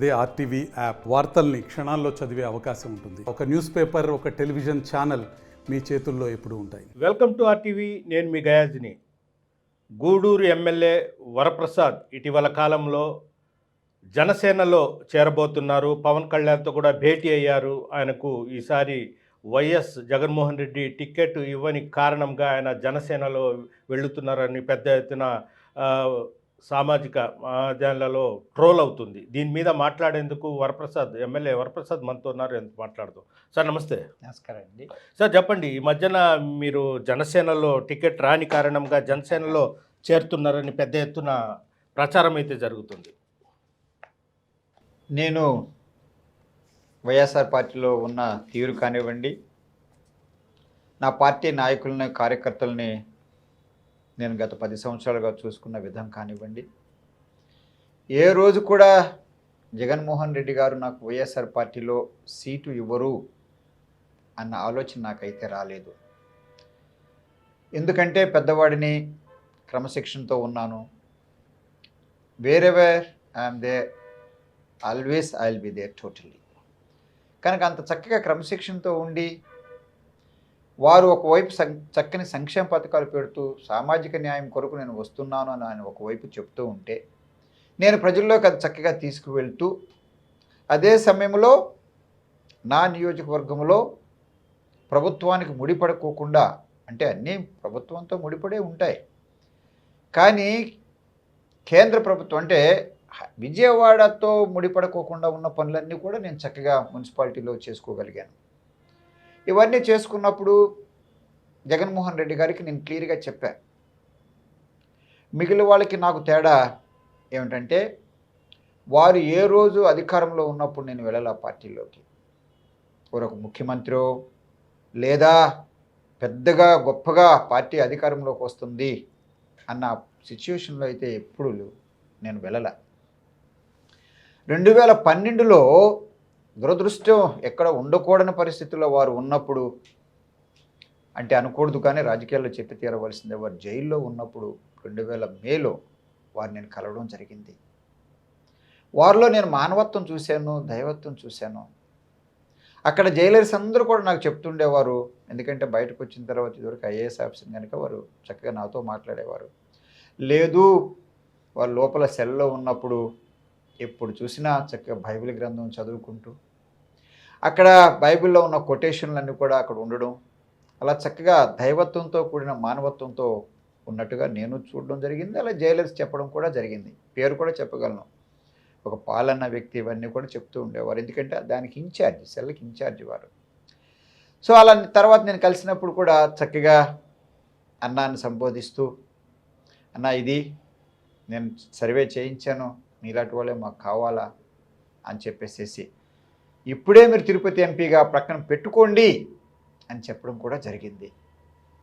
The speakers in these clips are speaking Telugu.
అదే ఆర్టీవీ యాప్ వార్తల్ని క్షణాల్లో చదివే అవకాశం ఉంటుంది. ఒక న్యూస్ పేపర్, ఒక టెలివిజన్ ఛానల్ మీ చేతుల్లో ఎప్పుడూ ఉంటాయి. Welcome to RTV. నేను మీ గయాజ్ని. గూడూరు ఎమ్మెల్యే వరప్రసాద్ ఇటీవల కాలంలో జనసేనలో చేరబోతున్నారు. పవన్ కళ్యాణ్తో కూడా భేటీ అయ్యారు. ఆయనకు ఈసారి వైఎస్ జగన్మోహన్ రెడ్డి టికెట్ ఇవ్వని కారణంగా ఆయన జనసేనలో వెళుతున్నారని పెద్ద ఎత్తున సామాజిక మాధ్యమాలలో ట్రోల్ అవుతుంది. దీని మీద మాట్లాడేందుకు ఎమ్మెల్యే వరప్రసాద్ మనతో ఉన్నారు. ఎంత మాట్లాడుతూ సార్ నమస్తే. నమస్కారం అండి. సార్ చెప్పండి, ఈ మధ్యన మీరు జనసేనలో టికెట్ రాని కారణంగా జనసేనలో చేరుతున్నారని పెద్ద ఎత్తున ప్రచారం అయితే జరుగుతుంది. నేను వైఎస్ఆర్ పార్టీలో ఉన్న తీరు కానివ్వండి, నా పార్టీ నాయకులని కార్యకర్తలని నేను గత 10 సంవత్సరాలుగా చూసుకున్న విధం కానివ్వండి, ఏ రోజు కూడా జగన్మోహన్ రెడ్డి గారు నాకు వైఎస్ఆర్ పార్టీలో సీటు ఇవ్వరు అన్న ఆలోచన నాకైతే రాలేదు. ఎందుకంటే పెద్దవాడిని, క్రమశిక్షణతో ఉన్నాను. Wherever I'm there, always I will be there totally. కనుక అంత చక్కగా క్రమశిక్షణతో ఉండి వారు ఒకవైపు చక్కని సంక్షేమ పథకాలు పెడుతూ సామాజిక న్యాయం కొరకు నేను వస్తున్నాను అని ఆయన ఒకవైపు చెప్తూ ఉంటే, నేను ప్రజల్లోకి అది చక్కగా తీసుకువెళ్తూ అదే సమయంలో నా నియోజకవర్గంలో ప్రభుత్వానికి ముడిపడుకోకుండా, అంటే అన్నీ ప్రభుత్వంతో ముడిపడే ఉంటాయి, కానీ కేంద్ర ప్రభుత్వం అంటే విజయవాడతో ముడిపడుకోకుండా ఉన్న పనులన్నీ కూడా నేను చక్కగా మున్సిపాలిటీలో చేసుకోగలిగాను. ఇవన్నీ చేసుకున్నప్పుడు జగన్మోహన్ రెడ్డి గారికి నేను క్లియర్గా చెప్పాను. మిగిలిన వాళ్ళకి నాకు తేడా ఏమిటంటే, వారు ఏ రోజు అధికారంలో ఉన్నప్పుడు నేను వెళ్ళాల పార్టీలోకి, ఒక ముఖ్యమంత్రి లేదా పెద్దగా గొప్పగా పార్టీ అధికారంలోకి వస్తుంది అన్న సిచ్యువేషన్లో అయితే ఎప్పుడు నేను వెళ్ళాల. 2012లో దురదృష్టం ఎక్కడ ఉండకూడని పరిస్థితుల్లో వారు ఉన్నప్పుడు, అంటే అనకూడదు కానీ రాజకీయాల్లో చెప్పి తీరవలసిందే, వారు జైల్లో ఉన్నప్పుడు 2000 మేలో వారు నేను కలవడం జరిగింది. వారిలో నేను మానవత్వం చూశాను, దైవత్వం చూశాను. అక్కడ జైలర్స్ అందరూ కూడా నాకు చెప్తుండేవారు, ఎందుకంటే బయటకు వచ్చిన తర్వాత ఇదివరకు ఐఏఎస్ ఆఫీసర్ కనుక వారు చక్కగా నాతో మాట్లాడేవారు. లేదు, వారు లోపల సెల్లో ఉన్నప్పుడు ఎప్పుడు చూసినా చక్కగా బైబిల్ గ్రంథం చదువుకుంటూ అక్కడ బైబిల్లో ఉన్న కొటేషన్లన్నీ కూడా అక్కడ ఉండడం, అలా చక్కగా దైవత్వంతో కూడిన మానవత్వంతో ఉన్నట్టుగా నేను చూడడం జరిగింది. అలా జైలర్స్ చెప్పడం కూడా జరిగింది. పేరు కూడా చెప్పగలను, ఒక పాలన్న వ్యక్తి, ఇవన్నీ కూడా చెప్తూ ఉండేవారు. ఎందుకంటే దానికి ఇన్ఛార్జ్, సెల్కి ఇన్ఛార్జ్ వారు. సో అలా తర్వాత నేను కలిసినప్పుడు కూడా చక్కగా అన్నాన్ని సంబోధిస్తూ, అన్న ఇది నేను సర్వే చేయించాను, మీలాంటి వాళ్ళే మాకు కావాలా అని చెప్పేసేసి, ఇప్పుడే మీరు తిరుపతి ఎంపీగా ప్రక్కన పెట్టుకోండి అని చెప్పడం కూడా జరిగింది.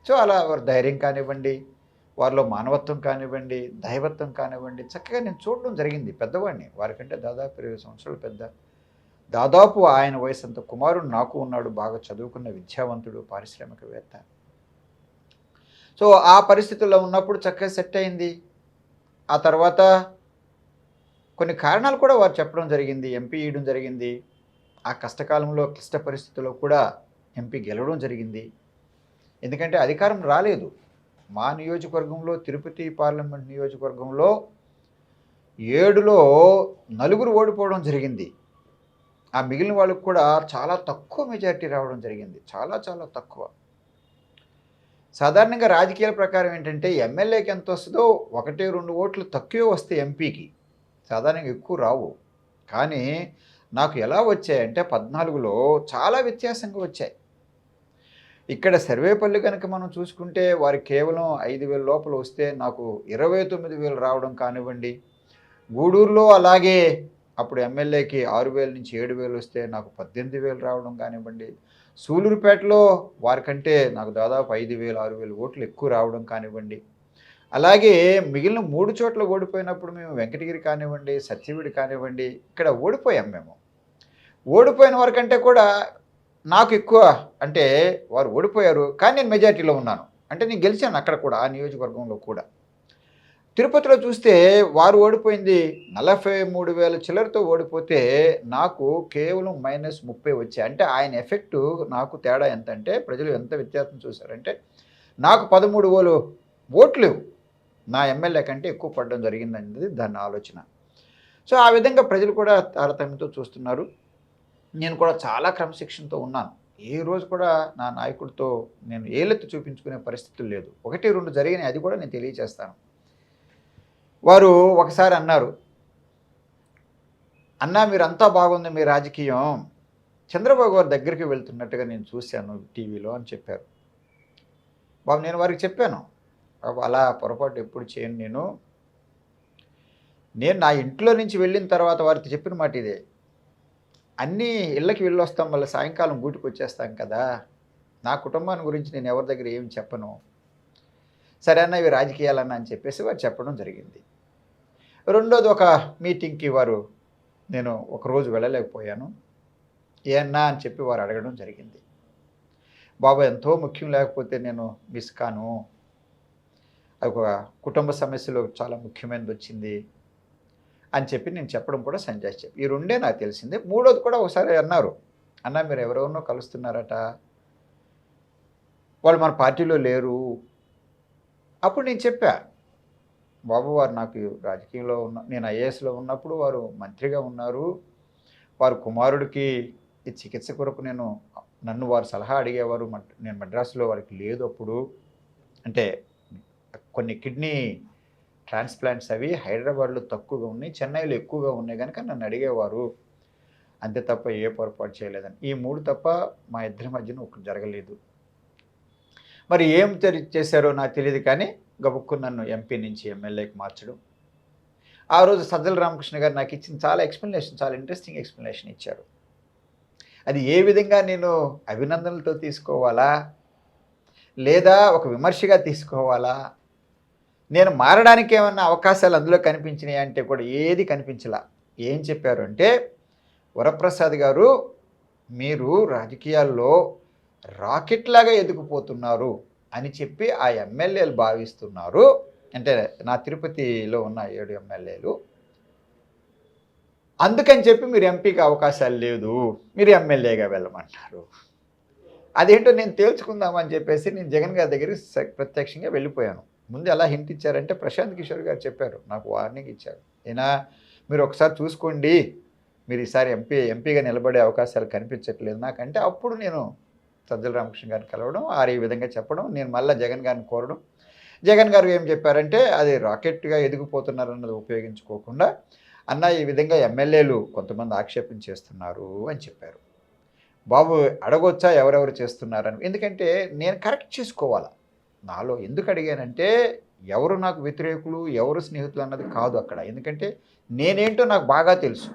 సో అలా వారి ధైర్యం కానివ్వండి, వారిలో మానవత్వం కానివ్వండి, దైవత్వం కానివ్వండి చక్కగా నేను చూడడం జరిగింది. పెద్దవాడిని, వారికంటే దాదాపు 20 సంవత్సరాలు పెద్ద, దాదాపు ఆయన వయసు అంత కుమారుడు నాకు ఉన్నాడు, బాగా చదువుకున్న విద్యావంతుడు, పారిశ్రామికవేత్త. సో ఆ పరిస్థితుల్లో ఉన్నప్పుడు చక్కగా సెట్ అయింది. ఆ తర్వాత కొన్ని కారణాలు కూడా వారు చెప్పడం జరిగింది, ఎంపీ ఇవ్వడం జరిగింది. ఆ కష్టకాలంలో, క్లిష్ట పరిస్థితుల్లో కూడా ఎంపీ గెలవడం జరిగింది. ఎందుకంటే అధికారం రాలేదు. మా నియోజకవర్గంలో, తిరుపతి పార్లమెంట్ నియోజకవర్గంలో 7లో 4 ఓడిపోవడం జరిగింది. ఆ మిగిలిన వాళ్ళకు కూడా చాలా తక్కువ మెజారిటీ రావడం జరిగింది, చాలా చాలా తక్కువ. సాధారణంగా రాజకీయాల ప్రకారం ఏంటంటే ఎమ్మెల్యేకి ఎంత వస్తుందో 1-2 ఓట్లు తక్కువే వస్తాయి, ఎంపీకి సాధారణంగా ఎక్కువ రావు. కానీ నాకు ఎలా వచ్చాయంటే 14లో చాలా వ్యత్యాసంగా వచ్చాయి. ఇక్కడ సర్వేపల్లి కనుక మనం చూసుకుంటే వారు కేవలం 5,000 లోపల వస్తే నాకు 29,000 రావడం కానివ్వండి. గూడూరులో అలాగే అప్పుడు ఎమ్మెల్యేకి 6,000 నుంచి 7,000 వస్తే నాకు 18,000 రావడం కానివ్వండి. సూలూరుపేటలో వారికంటే నాకు దాదాపు 5,000, 6,000 ఓట్లు ఎక్కువ రావడం కానివ్వండి. అలాగే మిగిలిన 3 చోట్ల ఓడిపోయినప్పుడు మేము వెంకటగిరి కానివ్వండి, సత్యవేడి కానివ్వండి, ఇక్కడ ఓడిపోయాం. మేము ఓడిపోయిన వారికంటే కూడా నాకు ఎక్కువ, అంటే వారు ఓడిపోయారు కానీ నేను మెజారిటీలో ఉన్నాను, అంటే నేను గెలిచాను అక్కడ కూడా, ఆ నియోజకవర్గంలో కూడా. తిరుపతిలో చూస్తే వారు ఓడిపోయింది 43,000 చిల్లరతో ఓడిపోతే నాకు కేవలం -30 వచ్చాయి. అంటే ఆయన ఎఫెక్టు నాకు తేడా ఎంతంటే ప్రజలు ఎంత వ్యత్యాసం చూశారంటే నాకు 13,000 ఓట్లు నా ఎమ్మెల్యే కంటే ఎక్కువ పడడం జరిగిందనేది దాని ఆలోచన. సో ఆ విధంగా ప్రజలు కూడా తారతమ్యంతో చూస్తున్నారు. నేను కూడా చాలా క్రమశిక్షణతో ఉన్నాను. ఏ రోజు కూడా నా నాయకుడితో నేను ఏలెత్తి చూపించుకునే పరిస్థితులు లేదు. 1, 2 జరిగినాయి, అది కూడా నేను తెలియచేస్తాను. వారు ఒకసారి అన్నారు, "అన్నా మీరంతా బాగుంది మీ రాజకీయం. చంద్రబాబు గారి దగ్గరికి వెళ్తున్నట్టుగా నేను చూశాను టీవీలో" అని చెప్పారు. బాబు నేను వారికి చెప్పాను, "బాబు అలా పొరపాటు ఎప్పుడు చేయను నేను. నేను నా ఇంట్లో నుంచి వెళ్ళిన తర్వాత వారికి చెప్పిన మాట ఇదే. అన్నీ ఇళ్ళకి వెళ్ళొస్తాం, మళ్ళీ సాయంకాలం గూటికి వచ్చేస్తాం కదా. నా కుటుంబాన్ని గురించి నేను ఎవరి దగ్గర ఏమి చెప్పను. సరే అన్న ఇవి రాజకీయాలన్నా" అని చెప్పేసి వారు చెప్పడం జరిగింది. రెండోది ఒక మీటింగ్కి నేను ఒకరోజు వెళ్ళలేకపోయాను. "ఏన్నా" అని చెప్పి వారు అడగడం జరిగింది. "బాబు ఎంతో ముఖ్యం, లేకపోతే నేను మిస్ కాను. ఒక కుటుంబ సమస్యలో చాలా ముఖ్యమైనది వచ్చింది" అని చెప్పి నేను చెప్పడం కూడా సంజయ్ చెప్పి. ఈ రెండే నాకు తెలిసింది. మూడోది కూడా ఒకసారి అన్నారు, "అన్న మీరు ఎవరెవరినో కలుస్తున్నారట, వాళ్ళు మన పార్టీలో లేరు." అప్పుడు నేను చెప్పా, "బాబు వారు నాకు రాజకీయంలో నేను ఐఏఎస్లో ఉన్నప్పుడు వారు మంత్రిగా ఉన్నారు. వారు కుమారుడికి ఈ చికిత్స కొరకు నన్ను వారు సలహా అడిగేవారు. నేను మద్రాసులో వారికి లేదు అప్పుడు. అంటే కొన్ని కిడ్నీ ట్రాన్స్ప్లాంట్స్ అవి హైదరాబాద్లో తక్కువగా ఉన్నాయి, చెన్నైలో ఎక్కువగా ఉన్నాయి కనుక నన్ను అడిగేవారు. అంతే తప్ప ఏ పొరపాటు చేయలేదని. ఈ 3 తప్ప మా ఇద్దరి మధ్యన ఒకటి జరగలేదు." మరి ఏం చేశారో నాకు తెలియదు కానీ గబుక్కు నన్ను ఎంపీ నుంచి ఎమ్మెల్యేకి మార్చడం. ఆ రోజు సజ్జల రామకృష్ణ గారు నాకు ఇచ్చిన చాలా ఇంట్రెస్టింగ్ ఎక్స్ప్లెనేషన్ ఇచ్చారు. అది ఏ విధంగా నేను అభినందనలతో తీసుకోవాలా, లేదా ఒక విమర్శగా తీసుకోవాలా, నేను మారడానికి ఏమన్నా అవకాశాలు అందులో కనిపించినాయి అంటే కూడా ఏది కనిపించలా. ఏం చెప్పారు అంటే, "వరప్రసాద్ గారు మీరు రాజకీయాల్లో రాకెట్లాగా ఎదిగిపోతున్నారు" అని చెప్పి ఆ ఎమ్మెల్యేలు భావిస్తున్నారు. అంటే నా తిరుపతిలో ఉన్న 7 ఎమ్మెల్యేలు. "అందుకని చెప్పి మీరు ఎంపీకి అవకాశాలు లేదు, మీరు ఎమ్మెల్యేగా వెళ్ళమంటారు." అదేంటో నేను తేల్చుకుందామని చెప్పేసి నేను జగన్ గారి దగ్గరికి ప్రత్యక్షంగా వెళ్ళిపోయాను. ముందు ఎలా హింట్ ఇచ్చారంటే ప్రశాంత్ కిషోర్ గారు చెప్పారు, నాకు వార్నింగ్ ఇచ్చారు. "అయినా మీరు ఒకసారి చూసుకోండి, మీరు ఈసారి ఎంపీగా నిలబడే అవకాశాలు కనిపించట్లేదు నాకంటే." అప్పుడు నేను సజ్జల రామకృష్ణ గారిని కలవడం, ఈ విధంగా చెప్పడం, నేను మళ్ళీ జగన్ గారిని కోరడం. జగన్ గారు ఏం చెప్పారంటే, "అది రాకెట్గా ఎదిగిపోతున్నారన్నది ఉపయోగించుకోకుండా అన్న ఈ విధంగా ఎమ్మెల్యేలు కొంతమంది ఆక్షేపణ చేస్తున్నారు" అని చెప్పారు. బాబు అడగొచ్చా ఎవరెవరు చేస్తున్నారని? ఎందుకంటే నేను కరెక్ట్ చేసుకోవాలా. నాలో ఎందుకు అడిగానంటే ఎవరు నాకు వ్యతిరేకులు, ఎవరు స్నేహితులు అన్నది కాదు అక్కడ. ఎందుకంటే నేనేంటో నాకు బాగా తెలుసు.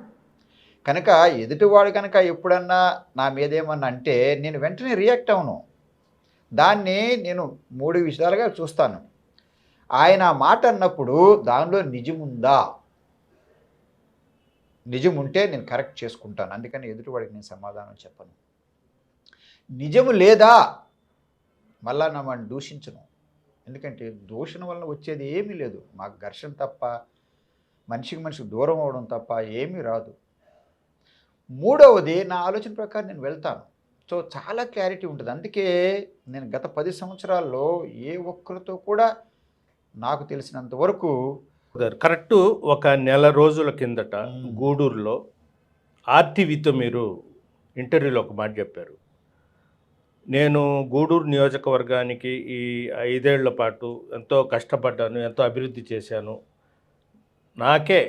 కనుక ఎదుటివాడు కనుక ఎప్పుడన్నా నా మీదేమన్నా అంటే నేను వెంటనే రియాక్ట్ అవ్వను. దాన్ని నేను 3 విషయాలుగా చూస్తాను. ఆయన ఆ మాట అన్నప్పుడు దానిలో నిజముందా? నిజం ఉంటే నేను కరెక్ట్ చేసుకుంటాను. అందుకని ఎదుటివాడికి నేను సమాధానం చెప్పను. నిజము లేదా మళ్ళా వాడిని దూషించను. ఎందుకంటే దూషణ వలన వచ్చేది ఏమీ లేదు. మాకు ఘర్షణ తప్ప, మనిషికి దూరం అవ్వడం తప్ప ఏమీ రాదు. మూడవది నా ఆలోచన ప్రకారం నేను వెళ్తాను. సో చాలా క్లారిటీ ఉంటుంది. అందుకే నేను గత 10 సంవత్సరాల్లో ఏ ఒక్కరితో కూడా నాకు తెలిసినంత వరకు కరెక్ట్ ఒక నెల రోజుల కిందట గూడూరులో ఆర్టీవీతో మీరు ఇంటర్వ్యూలో ఒక మాట చెప్పారు. "నేను గూడూరు నియోజకవర్గానికి ఈ 5 ఏళ్ల పాటు ఎంతో కష్టపడ్డాను, ఎంతో అభివృద్ధి చేశాను. నాకే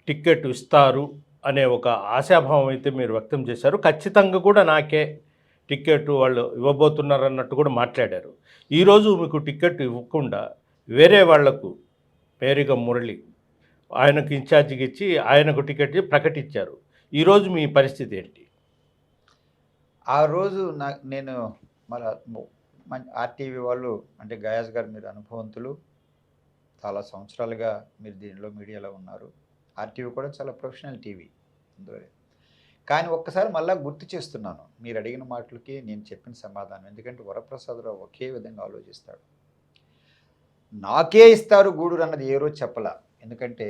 టికెట్ ఇస్తారు అనే ఒక ఆశాభావం అయితే మీరు వ్యక్తం చేశారు. ఖచ్చితంగా కూడా నాకే టికెట్ వాళ్ళు ఇవ్వబోతున్నారు అన్నట్టు కూడా మాట్లాడారు. ఈరోజు మీకు టికెట్ ఇవ్వకుండా వేరే వాళ్లకు, పేరిగ మురళి ఆయనకు ఇన్ఛార్జిగా ఇచ్చి ఆయనకు టికెట్ ప్రకటించారు. ఈరోజు మీ పరిస్థితి ఏంటి?" ఆ రోజు నేను ఆర్టీవీ వాళ్ళు అంటే గయాస్ గారు మీరు అనుభవంతులు, చాలా సంవత్సరాలుగా మీరు దీనిలో మీడియాలో ఉన్నారు. ఆర్టీవీ కూడా చాలా ప్రొఫెషనల్ టీవీ. కానీ ఒక్కసారి మళ్ళీ గుర్తు చేస్తున్నాను మీరు అడిగిన మాటలకి నేను చెప్పిన సమాధానం. ఎందుకంటే వరప్రసాదరావు ఒకే విధంగా ఆలోచిస్తాడు. నాకే ఇస్తారు గూడూరు అన్నది ఏ రోజు చెప్పలా. ఎందుకంటే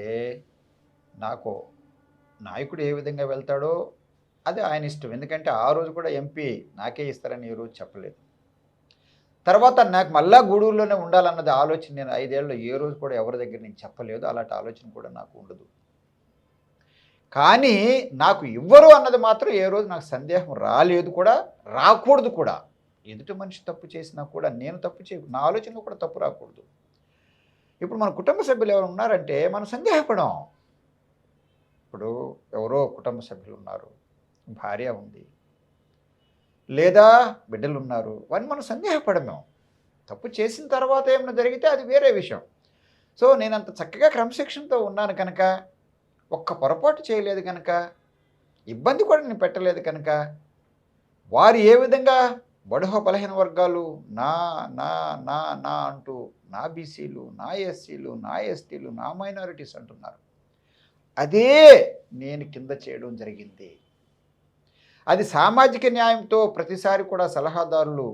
నాకు నాయకుడు ఏ విధంగా వెళ్తాడో అది ఆయన ఇష్టం. ఎందుకంటే ఆ రోజు కూడా ఎంపీ నాకే ఇస్తారని ఏ రోజు చెప్పలేదు. తర్వాత నాకు మళ్ళా గూడూరులోనే ఉండాలన్నది ఆలోచన నేను 5 ఏళ్ళలో ఏ రోజు కూడా ఎవరి దగ్గర నేను చెప్పలేదు. అలాంటి ఆలోచన కూడా నాకు ఉండదు. కానీ నాకు ఇవ్వరు అన్నది మాత్రం ఏ రోజు నాకు సందేహం రాలేదు కూడా, రాకూడదు కూడా. ఎదుటి మనిషి తప్పు చేసినా కూడా నేను తప్పు నా ఆలోచనలో కూడా తప్పు రాకూడదు. ఇప్పుడు మన కుటుంబ సభ్యులు ఎవరు ఉన్నారంటే మనం సందేహపడం. ఇప్పుడు ఎవరో కుటుంబ సభ్యులు ఉన్నారు, భార్య ఉంది, లేదా బిడ్డలు ఉన్నారు, వారిని మనం సందేహపడము. తప్పు చేసిన తర్వాత ఏమైనా జరిగితే అది వేరే విషయం. సో నేను అంత చక్కగా క్రమశిక్షణతో ఉన్నాను కనుక, ఒక్క పొరపాటు చేయలేదు కనుక, ఇబ్బంది కూడా నేను పెట్టలేదు కనుక, వారు ఏ విధంగా బడుహ బలహీన వర్గాలు నా నా నా నా అంటూ నా బీసీలు, నా ఎస్సీలు, నా ఎస్టీలు, నా మైనారిటీస్ అంటున్నారు, అదే నేను కింద చేయడం జరిగింది. అది సామాజిక న్యాయంతో ప్రతిసారి కూడా సలహాదారులు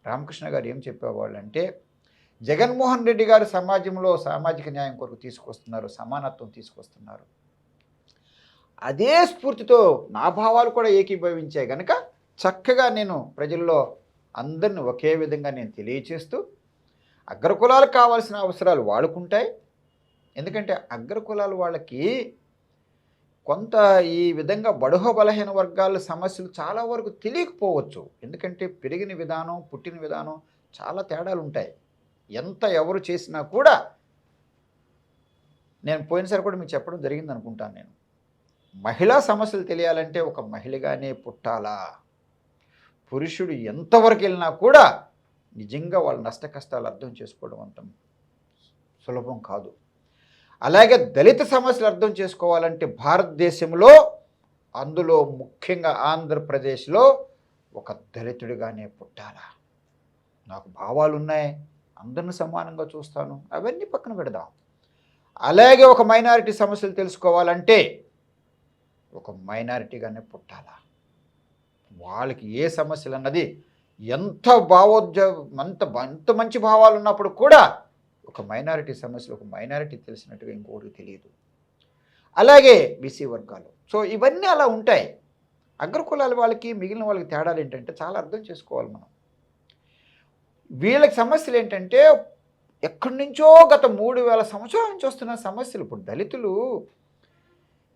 రామకృష్ణ గారు ఏం చెప్పేవాళ్ళు అంటే, జగన్మోహన్ రెడ్డి గారు సమాజంలో సామాజిక న్యాయం కొరకు తీసుకొస్తున్నారు, సమానత్వం తీసుకొస్తున్నారు. అదే స్ఫూర్తితో నా భావాలు కూడా ఏకీభవించాయి కనుక చక్కగా నేను ప్రజల్లో అందరిని ఒకే విధంగా నేను తెలియచేస్తూ, అగ్రకులాలకు కావాల్సిన అవసరాలు వాళ్ళకుంటాయి. ఎందుకంటే అగ్రకులాలు వాళ్ళకి కొంత ఈ విధంగా బడుహ బలహీన వర్గాల సమస్యలు చాలా వరకు తెలియకపోవచ్చు. ఎందుకంటే పెరిగిన విధానం, పుట్టిన విధానం చాలా తేడాలు ఉంటాయి. ఎంత ఎవరు చేసినా కూడా, నేను పోయినసారి కూడా మీకు చెప్పడం జరిగింది అనుకుంటాను, నేను మహిళా సమస్యలు తెలియాలంటే ఒక మహిళగానే పుట్టాలా. పురుషుడు ఎంతవరకు వెళ్ళినా కూడా నిజంగా వాళ్ళ నష్ట కష్టాలు అర్థం చేసుకోవడం అంత సులభం కాదు. అలాగే దళిత సమస్యలు అర్థం చేసుకోవాలంటే భారతదేశంలో, అందులో ముఖ్యంగా ఆంధ్రప్రదేశ్లో ఒక దళితుడిగానే పుట్టాలా. నాకు భావాలు ఉన్నాయి, అందరిని సమానంగా చూస్తాను, అవన్నీ పక్కన పెడదాం. అలాగే ఒక మైనారిటీ సమస్యలు తెలుసుకోవాలంటే ఒక మైనారిటీగానే పుట్టాలా. వాళ్ళకి ఏ సమస్యలు అన్నది ఎంత ఎంత మంచి భావాలు ఉన్నప్పుడు కూడా ఒక మైనారిటీ సమస్యలు ఒక మైనారిటీ తెలిసినట్టుగా ఇంకోటి తెలియదు. అలాగే బీసీ వర్గాలు. సో ఇవన్నీ అలా ఉంటాయి. అగ్రకులాల వాళ్ళకి మిగిలిన వాళ్ళకి తేడాలు ఏంటంటే చాలా అర్థం చేసుకోవాలి మనం. వీళ్ళకి సమస్యలు ఏంటంటే ఎక్కడి నుంచో గత 3000 సంవత్సరాల నుంచి వస్తున్న సమస్యలు. ఇప్పుడు దళితులు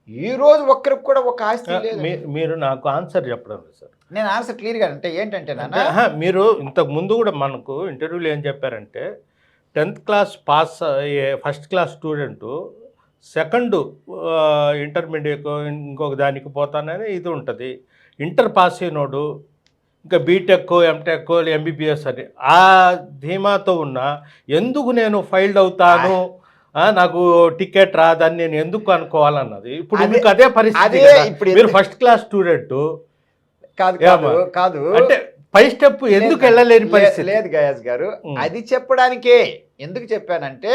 ఈరోజు ఒక్కరికి కూడా ఒక ఆస్తి లేదు. మీరు నాకు ఆన్సర్ చెప్పడం లేదు సార్. నేను ఆన్సర్ క్లియర్గా అంటే ఏంటంటే నాన్న, మీరు ఇంతకు ముందు కూడా మనకు ఇంటర్వ్యూలో ఏం చెప్పారంటే 10th క్లాస్ పాస్ అయ్యే first class student second intermediate ఇంకొక దానికి పోతానని ఇది ఉంటుంది. ఇంటర్ పాస్ అయినోడు ఇంకా బీటెక్, ఎంటెక్, ఎంబీబీఎస్ అని ఆ ధీమాతో ఉన్న ఎందుకు నేను ఫెయిల్డ్ అవుతాను, నాకు టికెట్ రాదని నేను ఎందుకు అనుకోవాలన్నది. ఇప్పుడు మీకు అదే పరిస్థితి. మీరు ఫస్ట్ క్లాస్ స్టూడెంట్ కాదు అంటే పై స్టెప్ ఎందుకు వెళ్ళలేని పరిస్థితి లేదు గయాస్ గారు. అది చెప్పడానికే ఎందుకు చెప్పానంటే,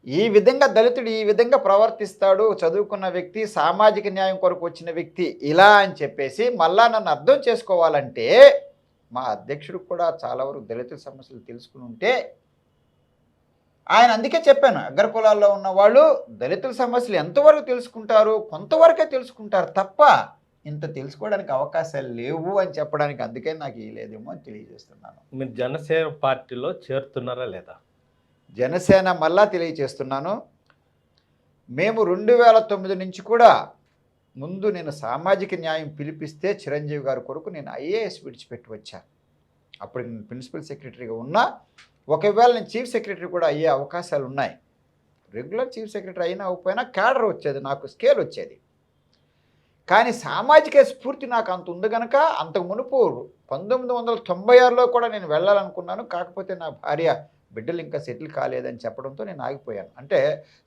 ఈ విధంగా దళితుడు ఈ విధంగా ప్రవర్తిస్తాడు, చదువుకున్న వ్యక్తి, సామాజిక న్యాయం కొరకు వచ్చిన వ్యక్తి ఇలా అని చెప్పేసి మళ్ళా నన్ను అర్థం చేసుకోవాలంటే, మా అధ్యక్షుడు కూడా చాలా వరకు దళితుల సమస్యలు తెలుసుకుని ఉంటే ఆయన అందుకే చెప్పాను, అగ్రకులాల్లో ఉన్న వాళ్ళు దళితుల సమస్యలు ఎంతవరకు తెలుసుకుంటారు, కొంతవరకే తెలుసుకుంటారు తప్ప ఇంత తెలుసుకోవడానికి అవకాశాలు లేవు అని చెప్పడానికి అందుకే నాకు లేదేమో అని తెలియజేస్తున్నాను. మీరు జనసేన పార్టీలో చేరుతున్నారా లేదా? జనసేన మళ్ళా తెలియజేస్తున్నాను. మేము 2009 నుంచి కూడా ముందు నేను సామాజిక న్యాయం పిలిపిస్తే చిరంజీవి గారి కొరకు నేను ఐఏఎస్ విడిచిపెట్టి వచ్చాను. అప్పుడు నేను ప్రిన్సిపల్ సెక్రటరీగా ఉన్నా. ఒకవేళ నేను చీఫ్ సెక్రటరీ కూడా అయ్యే అవకాశాలు ఉన్నాయి. రెగ్యులర్ చీఫ్ సెక్రటరీ అయినా అవ్వకపోయినా క్యాడర్ వచ్చేది, నాకు స్కేల్ వచ్చేది. కానీ సామాజిక స్ఫూర్తి నాకు అంత ఉంది కనుక అంతకు మునుపు 1996లో కూడా నేను వెళ్ళాలనుకున్నాను. కాకపోతే నా భార్య బిడ్డలు ఇంకా సెటిల్ కాలేదని చెప్పడంతో నేను ఆగిపోయాను. అంటే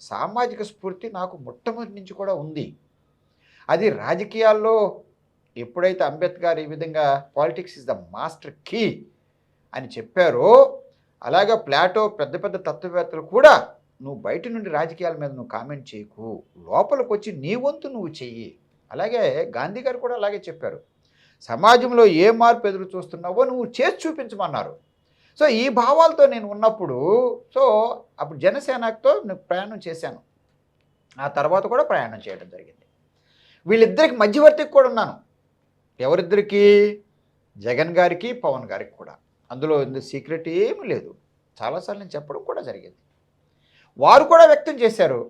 సామాజిక స్ఫూర్తి నాకు మొట్టమొదటి నుంచి కూడా ఉంది. అది రాజకీయాల్లో ఎప్పుడైతే అంబేద్కర్ ఈ విధంగా politics is the master key అని చెప్పారో, అలాగే ప్లాటో పెద్ద పెద్ద తత్వవేత్తలు కూడా నువ్వు బయట నుండి రాజకీయాల మీద నువ్వు కామెంట్ చేయకు, లోపలికి వచ్చి నీ వంతు నువ్వు చెయ్యి. అలాగే గాంధీ గారు కూడా అలాగే చెప్పారు, సమాజంలో ఏ మార్పు ఎదురు చూస్తున్నావో నువ్వు చేసి చూపించమన్నారు. సో ఈ భావాలతో నేను ఉన్నప్పుడు సో అప్పుడు జనసేనతో నేను ప్రయాణం చేశాను. ఆ తర్వాత కూడా ప్రయాణం చేయడం జరిగింది. వీళ్ళిద్దరికి మధ్యవర్తికి కూడా ఉన్నాను. ఎవరిద్దరికి? జగన్ గారికి, పవన్ గారికి కూడా. అందులో సీక్రెట్ ఏమీ లేదు. చాలాసార్లు నేను చెప్పడం కూడా జరిగింది. వారు కూడా వ్యక్తం చేశారు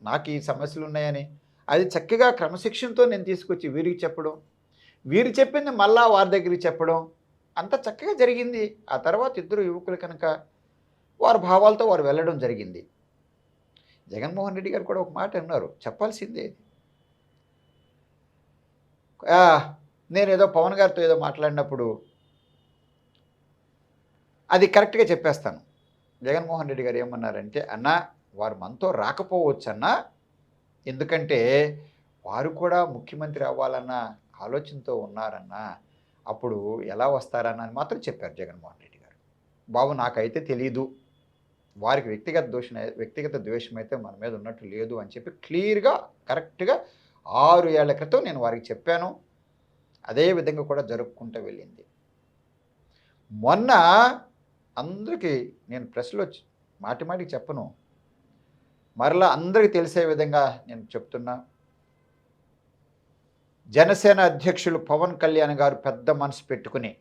నాకు ఈ సమస్యలు ఉన్నాయని. అది చక్కగా క్రమశిక్షణతో నేను తీసుకొచ్చి వీరికి చెప్పడం, వీరు చెప్పింది మళ్ళా వారి దగ్గరికి చెప్పడం, అంత చక్కగా జరిగింది. ఆ తర్వాత ఇద్దరు యువకులు కనుక వారి భావాలతో వారు వెళ్ళడం జరిగింది. జగన్మోహన్ రెడ్డి గారు కూడా ఒక మాట అన్నారు, చెప్పాల్సిందే. నేను ఏదో పవన్ గారితో ఏదో మాట్లాడినప్పుడు అది కరెక్ట్గా చెప్పేస్తాను. జగన్మోహన్ రెడ్డి గారు ఏమన్నారంటే, అన్నా వారు మనతో రాకపోవచ్చు అన్నా, ఎందుకంటే వారు కూడా ముఖ్యమంత్రి అవ్వాలన్న ఆలోచనతో ఉన్నారన్నా, అప్పుడు ఎలా వస్తారన్న అని మాత్రం చెప్పారు జగన్మోహన్ రెడ్డి గారు. బాబు నాకైతే తెలీదు, వారికి వ్యక్తిగత ద్వేషం అయితే మన మీద ఉన్నట్టు లేదు అని చెప్పి క్లియర్గా కరెక్ట్గా 6 ఏళ్ల క్రితం నేను వారికి చెప్పాను. అదే విధంగా కూడా జరుపుకుంటూ వెళ్ళింది. మొన్న అందరికీ నేను ప్రెస్లో మాటిమాటికి చెప్పను, మరలా అందరికీ తెలిసే విధంగా నేను చెప్తున్నా. జనసేన అధ్యక్షులు పవన్ కళ్యాణ్ గారు పెద్ద మనసు పెట్టుకుని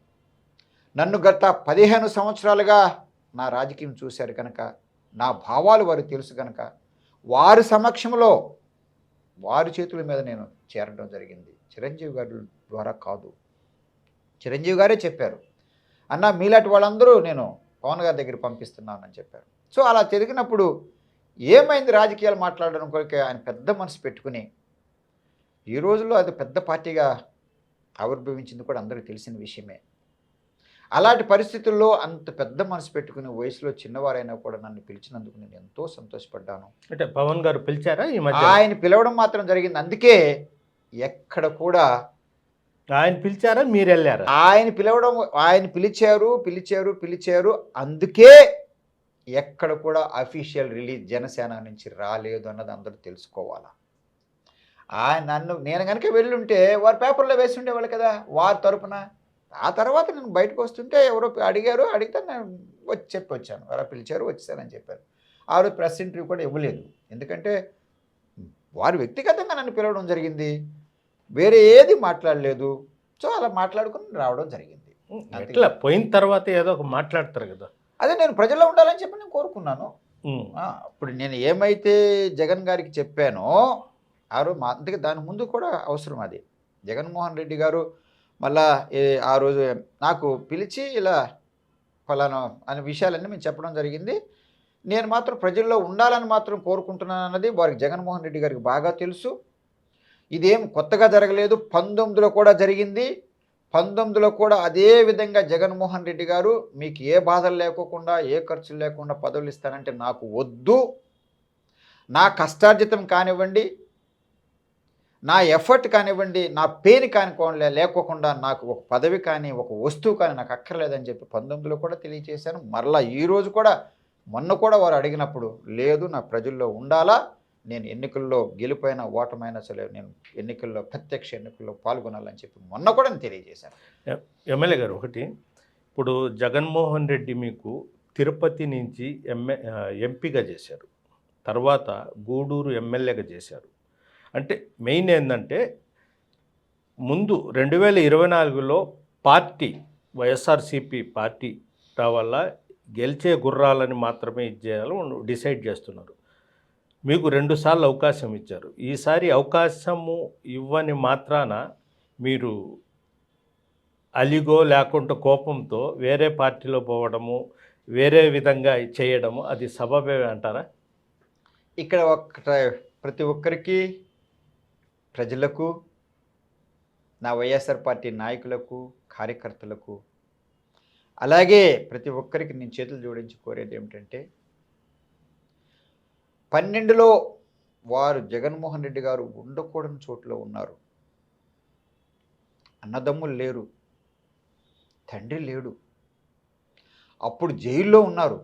నన్ను గత 15 సంవత్సరాలుగా నా రాజకీయం చూశారు కనుక, నా భావాలు వారు తెలుసు కనుక, వారి సమక్షంలో వారి చేతుల మీద నేను చేరడం జరిగింది. చిరంజీవి గారి ద్వారా కాదు. చిరంజీవి గారే చెప్పారు, అన్న మీలాంటి వాళ్ళందరూ నేను పవన్ గారి దగ్గర పంపిస్తున్నానని చెప్పారు. సో అలా తిరిగినప్పుడు ఏమైంది, రాజకీయాలు మాట్లాడడం కొరకు ఆయన పెద్ద మనసు పెట్టుకుని ఈ రోజుల్లో అది పెద్ద పార్టీగా ఆవిర్భవించింది కూడా అందరికీ తెలిసిన విషయమే. అలాంటి పరిస్థితుల్లో అంత పెద్ద మనసు పెట్టుకుని వయసులో చిన్నవారైనా కూడా నన్ను పిలిచినందుకు నేను ఎంతో సంతోషపడ్డాను. అంటే పవన్ గారు పిలిచారా ఈ మధ్య? ఆయన పిలవడం మాత్రం జరిగింది. అందుకే ఎక్కడ కూడా ఆయన పిలిచారా మీరు వెళ్ళారా? ఆయన పిలిచారు. అందుకే ఎక్కడ కూడా అఫీషియల్ రిలీజ్ జనసేన నుంచి రాలేదు అన్నది అందరూ తెలుసుకోవాలా. నేను కనుక వెళ్ళుంటే వారు పేపర్లో వేసి ఉండేవాళ్ళు కదా వారి తరపున. ఆ తర్వాత నేను బయటకు వస్తుంటే ఎవరో అడిగితే నేను చెప్పి వచ్చాను, ఎవరో పిలిచారు వచ్చేసానని చెప్పారు. ఆ రోజు ప్రెస్ ఇంటర్వ్యూ కూడా ఇవ్వలేదు, ఎందుకంటే వారు వ్యక్తిగతంగా నన్ను పిలవడం జరిగింది, వేరే ఏది మాట్లాడలేదు. సో అలా మాట్లాడుకుని రావడం జరిగింది. అట్లా పోయిన తర్వాత ఏదో ఒక మాట్లాడతారు కదా, అదే నేను ప్రజల్లో ఉండాలని చెప్పి నేను కోరుకున్నాను. అప్పుడు నేను ఏమైతే జగన్ గారికి చెప్పానో ఆ రోజు అందుకే దాని ముందు కూడా అవసరం అది. జగన్మోహన్ రెడ్డి గారు మళ్ళా ఆ రోజు నాకు పిలిచి ఇలా ఫలానా అనే విషయాలన్నీ మేము చెప్పడం జరిగింది. నేను మాత్రం ప్రజల్లో ఉండాలని మాత్రం కోరుకుంటున్నాను అన్నది వారికి జగన్మోహన్ రెడ్డి గారికి బాగా తెలుసు. ఇదేం కొత్తగా జరగలేదు, 19లో కూడా జరిగింది. 19లో కూడా అదే విధంగా జగన్మోహన్ రెడ్డి గారు మీకు ఏ బాధలు లేకోకుండా ఏ ఖర్చులు లేకుండా పదవులు ఇస్తానంటే నాకు వద్దు, నా కష్టార్జితం కానివ్వండి, నా ఎఫర్ట్ కానివ్వండి, నా పెయిన్ కానివ్వండి లేకోకుండా నాకు ఒక పదవి కానీ ఒక వస్తువు కానీ నాకు అక్కర్లేదని చెప్పి 19లో కూడా తెలియజేశాను. మరలా ఈరోజు కూడా మొన్న కూడా వారు అడిగినప్పుడు లేదు నా ప్రజల్లో ఉండాలా, నేను ఎన్నికల్లో గెలిపోయినా ఓటమైనా సరే నేను ఎన్నికల్లో ప్రత్యక్ష ఎన్నికల్లో పాల్గొనాలని చెప్పి మొన్న కూడా నేను తెలియజేశాను. ఎమ్మెల్యే గారు ఒకటి, ఇప్పుడు జగన్మోహన్ రెడ్డి మీకు తిరుపతి నుంచి ఎంపీగా చేశారు, తర్వాత గూడూరు ఎమ్మెల్యేగా చేశారు. అంటే మెయిన్ ఏంటంటే ముందు 2024లో పార్టీ వైఎస్ఆర్సీపీ పార్టీ రావాలా, గెలిచే గుర్రాలని మాత్రమే ఇచ్చేయాలని డిసైడ్ చేస్తున్నారు. మీకు 2 సార్లు అవకాశం ఇచ్చారు. ఈసారి అవకాశము ఇవ్వని మాత్రాన మీరు అలిగో లేకుంటే కోపంతో వేరే పార్టీలో పోవడము, వేరే విధంగా చేయడము అది సబబే అంటారా? ఇక్కడ ప్రతి ఒక్కరికి, ప్రజలకు, నా వైఎస్ఆర్ పార్టీ నాయకులకు, కార్యకర్తలకు, అలాగే ప్రతి ఒక్కరికి నేను చేతులు జోడించి కోరేది ఏమిటంటే 12లో వారు జగన్మోహన్ రెడ్డి గారు ఉండకూడని చోట్ల ఉన్నారు. అన్నదమ్ములు లేరు, తండ్రి లేడు, అప్పుడు జైల్లో ఉన్నారు.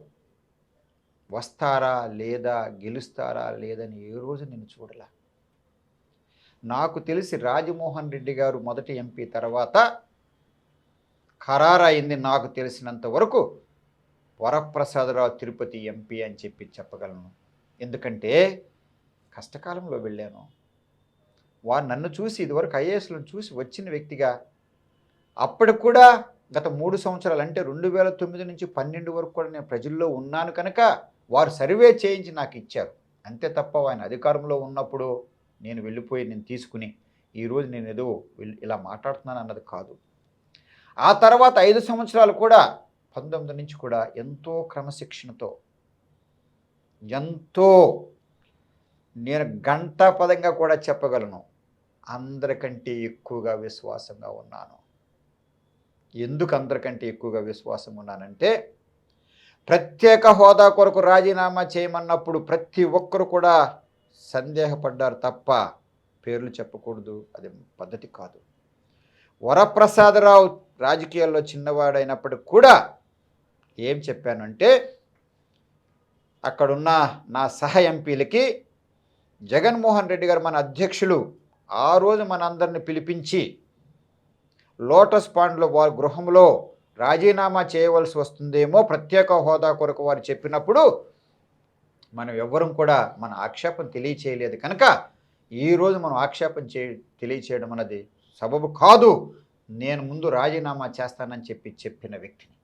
వస్తారా లేదా, గెలుస్తారా లేదని ఏ రోజు నేను చూడలే. నాకు తెలిసి రాజమోహన్ రెడ్డి గారు మొదటి ఎంపీ తర్వాత ఖరారైంది నాకు తెలిసినంత వరకు వరప్రసాదరావు తిరుపతి ఎంపీ అని చెప్పగలను. ఎందుకంటే కష్టకాలంలో వెళ్ళాను. వారు నన్ను చూసి ఇదివరకు ఐఏఎస్లను చూసి వచ్చిన వ్యక్తిగా, అప్పటికి కూడా గత 3 సంవత్సరాలు అంటే 2009 నుంచి 12 వరకు కూడా నేను ప్రజల్లో ఉన్నాను కనుక వారు సర్వే చేయించి నాకు ఇచ్చారు. అంతే తప్ప ఆయన అధికారంలో ఉన్నప్పుడు నేను వెళ్ళిపోయి నేను తీసుకుని ఈరోజు నేను ఏదో ఇలా మాట్లాడుతున్నాను అన్నది కాదు. ఆ తర్వాత 5 సంవత్సరాలు కూడా 19 నుంచి కూడా ఎంతో క్రమశిక్షణతో, ఎంతో నేను గంటాపదంగా కూడా చెప్పగలను, అందరికంటే ఎక్కువగా విశ్వాసంగా ఉన్నాను. ఎందుకు అందరికంటే ఎక్కువగా విశ్వాసం ఉన్నానంటే, ప్రత్యేక హోదా కొరకు రాజీనామా చేయమన్నప్పుడు ప్రతి ఒక్కరు కూడా సందేహపడ్డారు తప్ప పేర్లు చెప్పకూడదు, అది పద్ధతి కాదు. వరప్రసాదరావు రాజకీయాల్లో చిన్నవాడైనప్పటికి కూడా ఏం చెప్పానంటే, అక్కడున్న నా సహ ఎంపీలకి జగన్మోహన్ రెడ్డి గారు మన అధ్యక్షులు ఆ రోజు మనందరిని పిలిపించి లోటస్ పాండ్లో వారి గృహంలో రాజీనామా చేయవలసి వస్తుందేమో ప్రత్యేక హోదా కొరకు వారు చెప్పినప్పుడు మనం ఎవ్వరం కూడా మన ఆక్షేపం తెలియచేయలేదు కనుక ఈరోజు మనం ఆక్షేపం తెలియచేయడం అన్నది సబబు కాదు, నేను ముందు రాజీనామా చేస్తానని చెప్పిన వ్యక్తిని.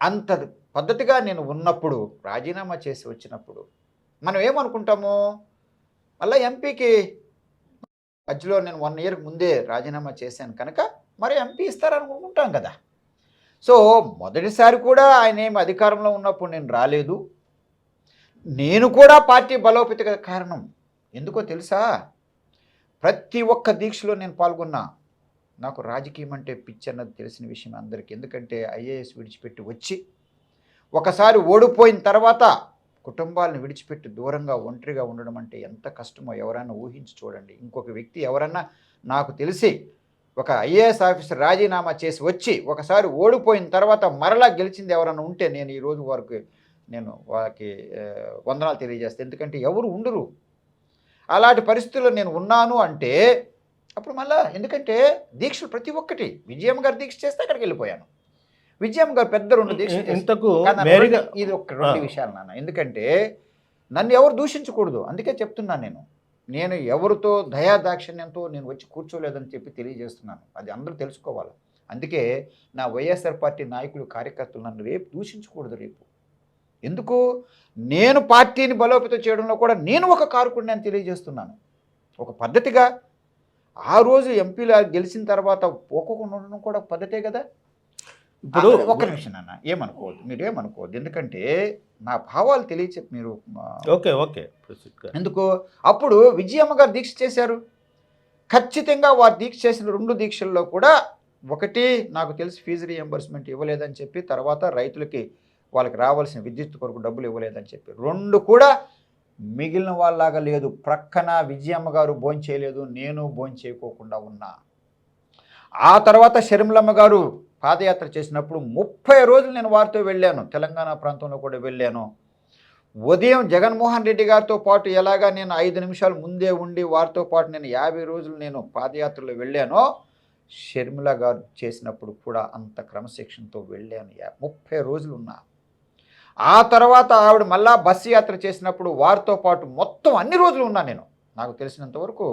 అంత పద్ధతిగా నేను ఉన్నప్పుడు, రాజీనామా చేసి వచ్చినప్పుడు మనం ఏమనుకుంటాము, మళ్ళీ ఎంపీకి మధ్యలో నేను 1 ఇయర్ ముందే రాజీనామా చేశాను కనుక మరి ఎంపీ ఇస్తారనుకుంటాం కదా. సో మొదటిసారి కూడా ఆయన ఏమి అధికారంలో ఉన్నప్పుడు నేను రాలేదు. నేను కూడా పార్టీ బలోపేత కారణం ఎందుకో తెలుసా, ప్రతి ఒక్క దీక్షలో నేను పాల్గొన్నా. నాకు రాజకీయం అంటే పిచ్చి అన్నది తెలిసిన విషయం అందరికీ. ఎందుకంటే ఐఏఎస్ విడిచిపెట్టి వచ్చి ఒకసారి ఓడిపోయిన తర్వాత కుటుంబాలను విడిచిపెట్టి దూరంగా ఒంటరిగా ఉండడం అంటే ఎంత కష్టమో ఎవరైనా ఊహించి చూడండి. ఇంకొక వ్యక్తి ఎవరన్నా, నాకు తెలిసి ఒక ఐఏఎస్ ఆఫీసర్ రాజీనామా చేసి వచ్చి ఒకసారి ఓడిపోయిన తర్వాత మరలా గెలిచింది ఎవరైనా ఉంటే నేను ఈరోజు వారికి వందనాలు తెలియజేస్తాను. ఎందుకంటే ఎవరు ఉండరు. అలాంటి పరిస్థితుల్లో నేను ఉన్నాను అంటే అప్పుడు మళ్ళా, ఎందుకంటే దీక్షలు ప్రతి ఒక్కటి, విజయమ్మ గారు దీక్ష చేస్తే అక్కడికి వెళ్ళిపోయాను. విజయమ్మ గారు పెద్ద 2 దీక్షలు, ఇది ఒక 2 విషయాలు నాన్న. ఎందుకంటే నన్ను ఎవరు దూషించకూడదు, అందుకే చెప్తున్నాను. నేను ఎవరితో దయాదాక్షిణ్యంతో నేను వచ్చి కూర్చోలేదని చెప్పి తెలియజేస్తున్నాను. అది అందరూ తెలుసుకోవాలి. అందుకే నా వైఎస్ఆర్ పార్టీ నాయకులు, కార్యకర్తలు నన్ను రేపు దూషించకూడదు. రేపు ఎందుకు, నేను పార్టీని బలోపేతం చేయడంలో కూడా నేను ఒక కారకుడిని అని తెలియజేస్తున్నాను. ఒక పద్ధతిగా ఆ రోజు ఎంపీలు గెలిచిన తర్వాత పోకోకుండా ఉండడం కూడా పద్ధతే కదా. ఇప్పుడు ఒక్క నిమిషం అన్న, ఏమనుకోవద్దు, మీరు ఏమనుకోవద్దు. ఎందుకంటే నా భావాలు తెలియచెప్పి మీరు ఓకే ఎందుకు, అప్పుడు విజయమ్మ గారు దీక్ష చేశారు. ఖచ్చితంగా వారు దీక్ష చేసిన 2 దీక్షల్లో కూడా ఒకటి నాకు తెలిసి ఫీజు రీఎంబర్స్మెంట్ ఇవ్వలేదని చెప్పి, తర్వాత రైతులకి వాళ్ళకి రావాల్సిన విద్యుత్ కొరకు డబ్బులు ఇవ్వలేదని చెప్పి, 2 కూడా మిగిలిన వాళ్ళలాగా లేదు. ప్రక్కన విజయమ్మ గారు భోంచేయలేదు, నేను భోంచేయకోకుండా ఉన్నా. ఆ తర్వాత షర్మిలమ్మ గారు పాదయాత్ర చేసినప్పుడు 30 రోజులు నేను వారితో వెళ్ళాను. తెలంగాణ ప్రాంతంలో కూడా వెళ్ళాను. ఉదయం జగన్మోహన్ రెడ్డి గారితో పాటు ఎలాగా నేను 5 నిమిషాలు ముందే ఉండి వారితో పాటు నేను 50 రోజులు నేను పాదయాత్రలో వెళ్ళానో, షర్మిల గారు చేసినప్పుడు కూడా అంత క్రమశిక్షణతో వెళ్ళాను. 30 రోజులు ఉన్నా. ఆ తర్వాత ఆవిడ మళ్ళా బస్సు యాత్ర చేసినప్పుడు వారితో పాటు మొత్తం అన్ని రోజులు ఉన్నా నేను. నాకు తెలిసినంతవరకు